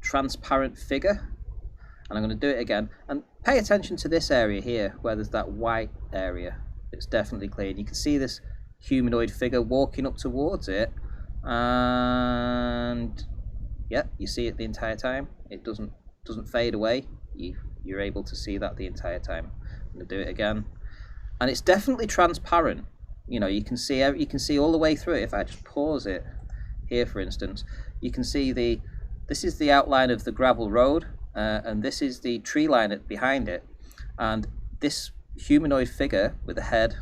transparent figure? And I'm going to do it again, and pay attention to this area here where there's that white area. It's definitely clear. You can see this humanoid figure walking up towards it, and yeah, you see it the entire time. It doesn't fade away. You're able to see that the entire time. I'm going to do it again. And it's definitely transparent. You know, you can see all the way through it. If I just pause it here, for instance, you can see this is the outline of the gravel road, and this is the tree line behind it. And this humanoid figure with the head,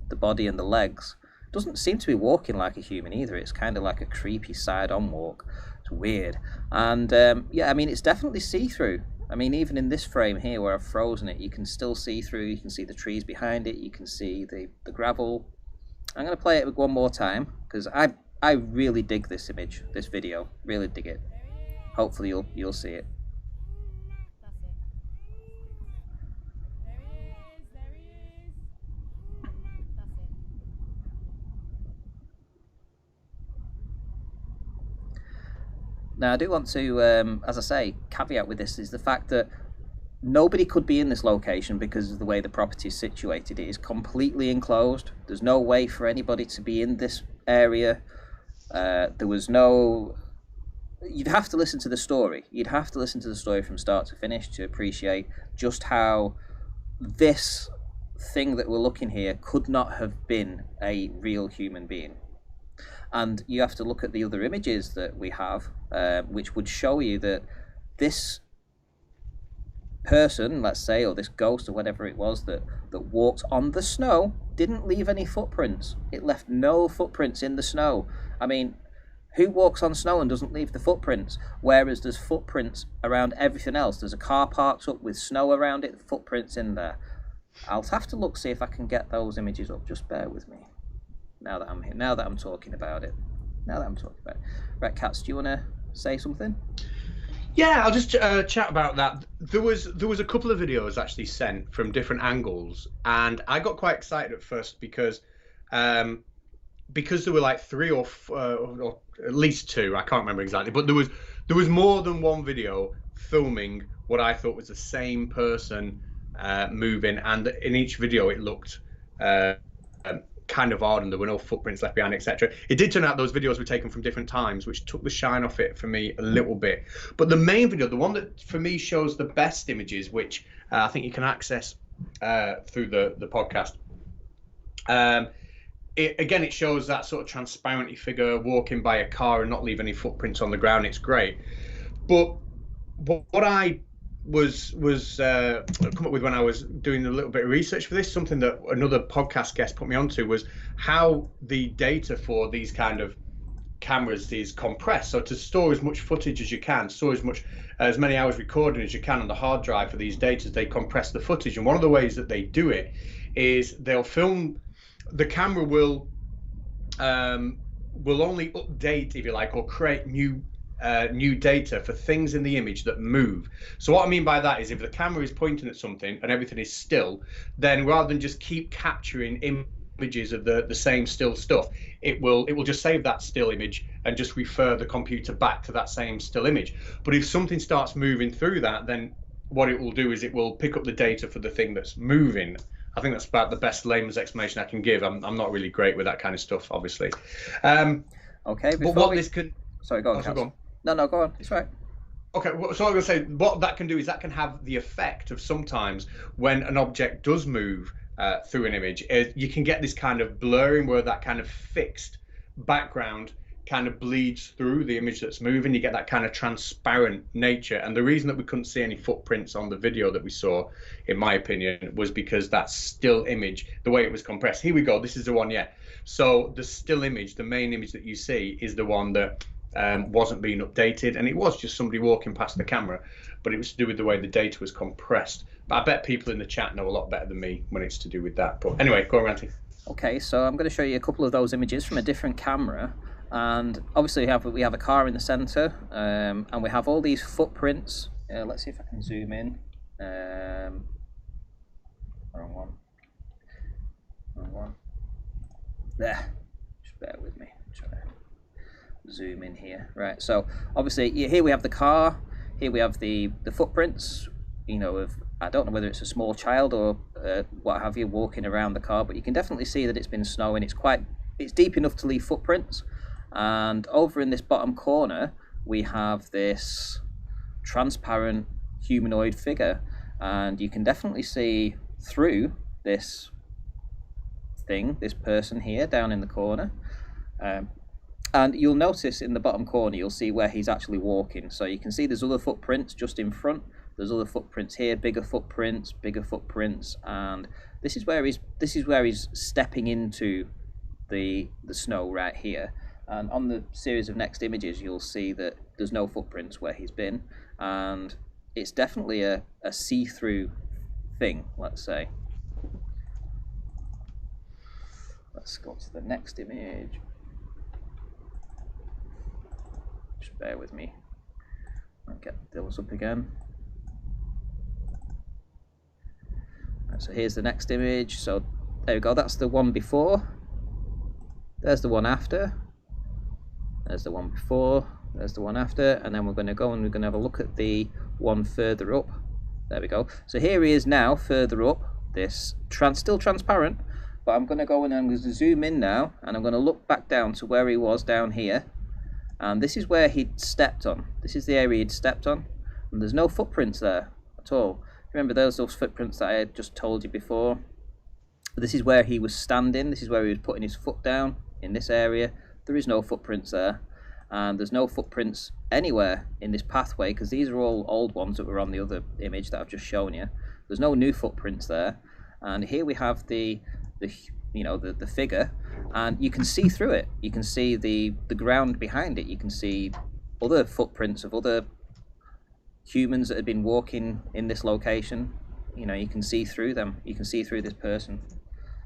the body, and the legs doesn't seem to be walking like a human either. It's kind of like a creepy side-on walk. It's weird. And yeah, I mean, it's definitely see-through. I mean, even in this frame here where I've frozen it, you can still see through. You can see the trees behind it. You can see the gravel. I'm going to play it one more time because I really dig this image, this video. Really dig it. Hopefully you'll see it. Now, I do want to, as I say, caveat with this is the fact that nobody could be in this location because of the way the property is situated. It is completely enclosed. There's no way for anybody to be in this area. There was no... You'd have to listen to the story. You'd have to listen to the story from start to finish to appreciate just how this thing that we're looking here could not have been a real human being. And you have to look at the other images that we have, which would show you that this person, let's say, or this ghost or whatever it was that walked on the snow, didn't leave any footprints. It left no footprints in the snow. I mean, who walks on snow and doesn't leave the footprints? Whereas there's footprints around everything else. There's a car parked up with snow around it, footprints in there. I'll have to look, see if I can get those images up. Just bear with me. Now that I'm here, now that I'm talking about it. Right, Cats, do you want to say something? Yeah, I'll just chat about that. There was a couple of videos actually sent from different angles, and I got quite excited at first because there were like three or at least two, I can't remember exactly, but there was more than one video filming what I thought was the same person moving, and in each video it looked kind of odd, and there were no footprints left behind, etc. It did turn out those videos were taken from different times, which took the shine off it for me a little bit. But the main video, the one that for me shows the best images, which I think you can access through the podcast, it shows that sort of transparent figure walking by a car and not leave any footprints on the ground. It's great. But what I was come up with when I was doing a little bit of research for this, something that another podcast guest put me onto, was how the data for these kind of cameras is compressed. So to store as much footage as you can, store as many hours recording as you can on the hard drive for these data, they compress the footage. And one of the ways that they do it is they'll film. The camera will only update, if you like, or create new data for things in the image that move. So what I mean by that is, if the camera is pointing at something and everything is still, then rather than just keep capturing images of the same still stuff, it will just save that still image and just refer the computer back to that same still image. But if something starts moving through that, then what it will do is it will pick up the data for the thing that's moving. I think that's about the best layman's explanation I can give. I'm not really great with that kind of stuff, obviously. Okay. But what this can... Sorry, go on. Go on. No, go on. It's right. Okay, so I'm going to say what that can do is that can have the effect of sometimes when an object does move through an image, you can get this kind of blurring where that kind of fixed background kind of bleeds through the image that's moving. You get that kind of transparent nature. And the reason that we couldn't see any footprints on the video that we saw, in my opinion, was because that still image, the way it was compressed. Here we go. This is the one, yeah. So the still image, the main image that you see, is the one that wasn't being updated, and it was just somebody walking past the camera, but it was to do with the way the data was compressed. But I bet people in the chat know a lot better than me when it's to do with that. But anyway, go on, Ranty. Okay, so I'm going to show you a couple of those images from a different camera, and obviously we have a car in the center, and we have all these footprints. Let's see if I can zoom in. Wrong one. There. Just bear with me. Try to zoom in here. Right. So obviously here we have the car. Here we have the footprints. You know, of, I don't know whether it's a small child or what have you walking around the car, but you can definitely see that it's been snowing. It's deep enough to leave footprints. And over in this bottom corner, we have this transparent humanoid figure, and you can definitely see through this person here down in the corner. And you'll notice in the bottom corner, you'll see where he's actually walking. So you can see there's other footprints just in front. There's other footprints here, bigger footprints, and this is where he's stepping into the snow right here. And on the series of next images, you'll see that there's no footprints where he's been, and it's definitely a see-through thing, let's say. Let's go to the next image. Just bear with me. I'll get those up again. Right, so here's the next image. So there we go, that's the one before. There's the one after. There's the one before. There's the one after, and then we're going to go and we're going to have a look at the one further up. There we go. So here he is now, further up. This still transparent, but I'm going to go and I'm going to zoom in now, and I'm going to look back down to where he was down here. And this is where he'd stepped on. This is the area he'd stepped on, and there's no footprints there at all. Remember those footprints that I had just told you before? This is where he was standing. This is where he was putting his foot down in this area. There is no footprints there, and there's no footprints anywhere in this pathway because these are all old ones that were on the other image that I've just shown you. There's no new footprints there, and here we have the figure, and you can see through it. You can see the ground behind it. You can see other footprints of other humans that had been walking in this location. You know, you can see through them. You can see through this person.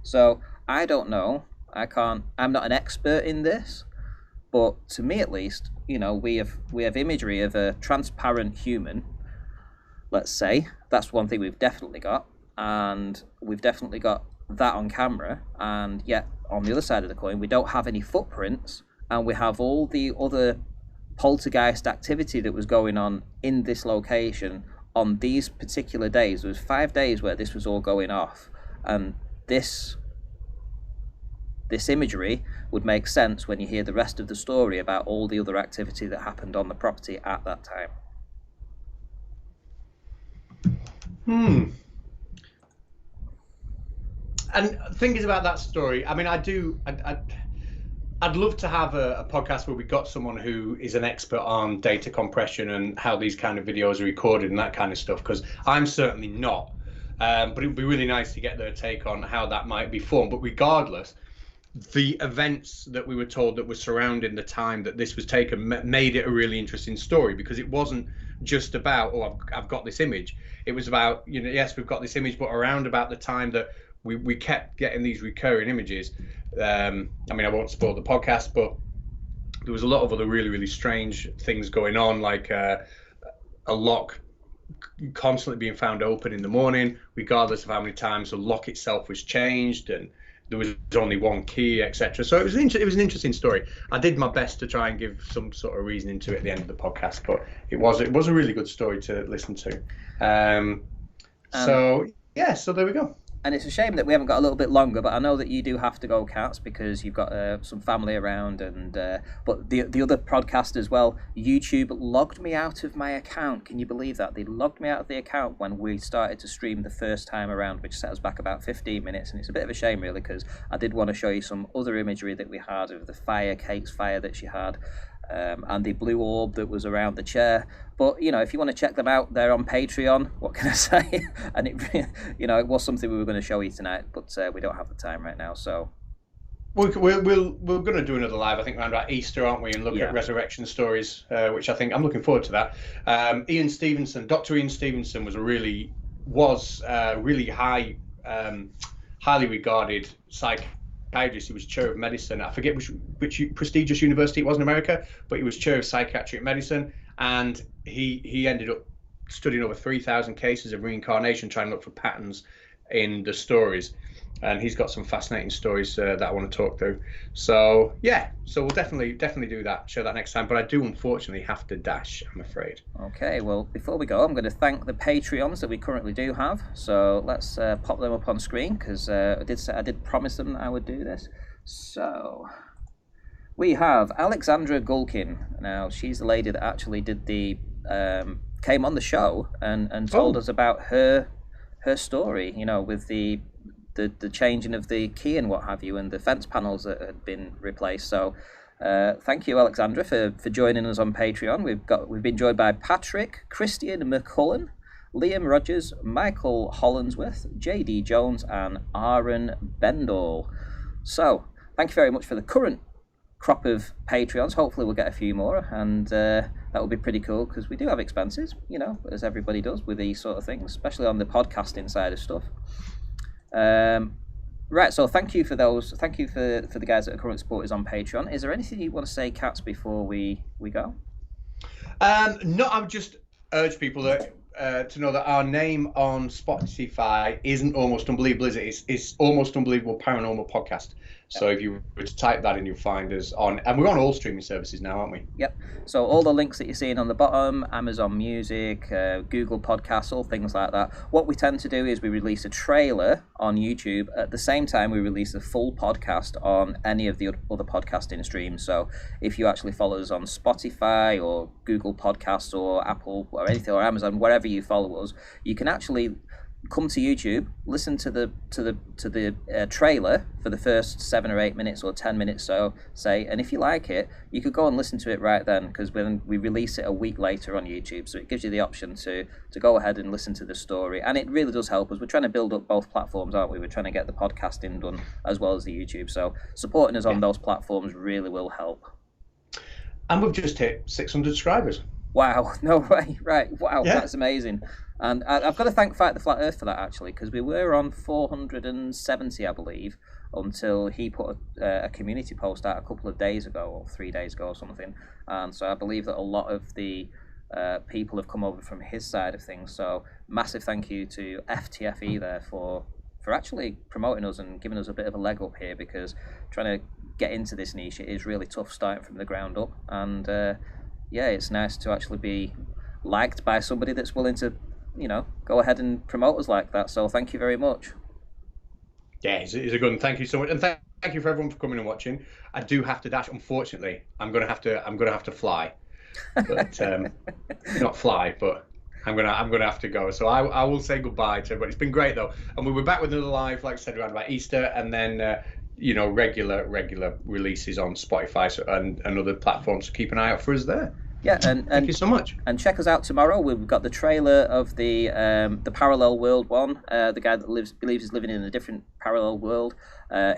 So I don't know. I'm not an expert in this, but to me at least, you know, we have imagery of a transparent human. Let's say that's one thing we've definitely got, and we've definitely got that on camera. And yet on the other side of the coin, we don't have any footprints, and we have all the other poltergeist activity that was going on in this location on these particular days. There was 5 days where this was all going off, and this imagery would make sense when you hear the rest of the story about all the other activity that happened on the property at that time. And thinking about that story, I mean, I'd love to have a podcast where we got someone who is an expert on data compression and how these kind of videos are recorded and that kind of stuff, because I'm certainly not. But it would be really nice to get their take on how that might be formed. But regardless, the events that we were told that were surrounding the time that this was taken made it a really interesting story, because it wasn't just about, oh, I've got this image. It was about, you know, yes, we've got this image, but around about the time that we kept getting these recurring images. I mean, I won't spoil the podcast, but there was a lot of other really, really strange things going on, like a lock constantly being found open in the morning, regardless of how many times the lock itself was changed, and there was only one key, etc. So it was an interesting story. I did my best to try and give some sort of reasoning to it at the end of the podcast, but it was a really good story to listen to. So there we go. And it's a shame that we haven't got a little bit longer, but I know that you do have to go, Cats, because you've got some family around. And but the other podcast as well, YouTube logged me out of my account. Can you believe that? They logged me out of the account when we started to stream the first time around, which set us back about 15 minutes. And it's a bit of a shame, really, because I did want to show you some other imagery that we had of the Kate's fire that she had. And the blue orb that was around the chair. But, you know, if you want to check them out, they're on Patreon. What can I say? And it, you know, it was something we were going to show you tonight, but we don't have the time right now. So we're going to do another live, I think, around about Easter, aren't we? And look at resurrection stories, which I think I'm looking forward to that. Dr. Ian Stevenson was really highly regarded psychiatrist. He was chair of medicine. I forget which prestigious university it was in America, but he was chair of psychiatric medicine, and he ended up studying over 3,000 cases of reincarnation, trying to look for patterns in the stories. And he's got some fascinating stories that I want to talk through. So we'll definitely do that. Show that next time. But I do unfortunately have to dash, I'm afraid. Okay. Well, before we go, I'm going to thank the Patreons that we currently do have. So let's pop them up on screen, because I did promise them that I would do this. So we have Alexandra Gulkin. Now she's the lady that actually did came on the show and told us about her story. You know, with the changing of the key and what have you, and the fence panels that had been replaced. So thank you, Alexandra, for joining us on Patreon. We've been joined by Patrick, Christian McCullen, Liam Rogers, Michael Hollandsworth, JD Jones, and Aaron Bendall. So thank you very much for the current crop of Patreons. Hopefully we'll get a few more, and that will be pretty cool, because we do have expenses, you know, as everybody does with these sort of things, especially on the podcasting side of stuff. Right, so thank you for those. Thank you for the guys that are current supporters on Patreon. Is there anything you want to say, Cats, before we go? No, I would just urge people that to know that our name on Spotify isn't Almost Unbelievable, is it? It's Almost Unbelievable Paranormal Podcast. So if you were to type that in, you'll find us on, and we're on all streaming services now, aren't we? Yep. So all the links that you're seeing on the bottom, Amazon Music, Google Podcasts, all things like that. What we tend to do is we release a trailer on YouTube at the same time we release a full podcast on any of the other podcasting streams. So if you actually follow us on Spotify or Google Podcasts or Apple or anything, or Amazon, wherever you follow us, you can actually come to YouTube, listen to the trailer for the first 7 or 8 minutes or 10 minutes, so say, and if you like it, you could go and listen to it right then, because when we release it a week later on YouTube, so it gives you the option to go ahead and listen to the story, and it really does help us. We're trying to build up both platforms, aren't we? We're trying to get the podcasting done as well as the YouTube, so supporting us on those platforms really will help. And we've just hit 600 subscribers. Wow, no way, right, wow, that's amazing. And I've got to thank Fight the Flat Earth for that, actually, because we were on 470, I believe, until he put a community post out a couple of days ago, or 3 days ago or something. And so I believe that a lot of the people have come over from his side of things. So massive thank you to FTFE there for actually promoting us and giving us a bit of a leg up here, because trying to get into this niche, it is really tough starting from the ground up. And it's nice to actually be liked by somebody that's willing to go ahead and promote us like that. So thank you very much. Yeah, he's a good one. Thank you so much, and thank you for everyone for coming and watching. I do have to dash. Unfortunately, I'm gonna have to fly, but not fly, but I'm gonna have to go. So I will say goodbye to everybody. It's been great though, and we'll be back with another live, like I said, around about Easter, and then regular releases on Spotify and other platforms. So keep an eye out for us there. Yeah, and thank you so much. And check us out tomorrow. We've got the trailer of the parallel world one. The guy that believes he's living in a different parallel world.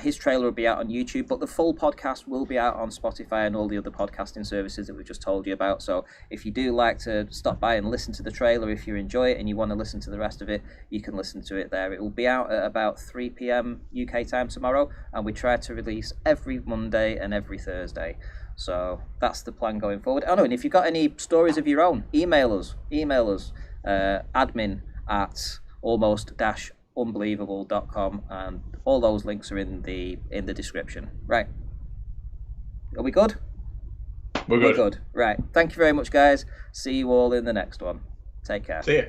His trailer will be out on YouTube, but the full podcast will be out on Spotify and all the other podcasting services that we've just told you about. So if you do like to stop by and listen to the trailer, if you enjoy it and you want to listen to the rest of it, you can listen to it there. It will be out at about 3 p.m. UK time tomorrow, and we try to release every Monday and every Thursday. So that's the plan going forward. Oh no, and if you've got any stories of your own, email us, admin@almost-unbelievable.com, and all those links are in the description. Right. Are we good? We're good. Right. Thank you very much, guys. See you all in the next one. Take care. See you.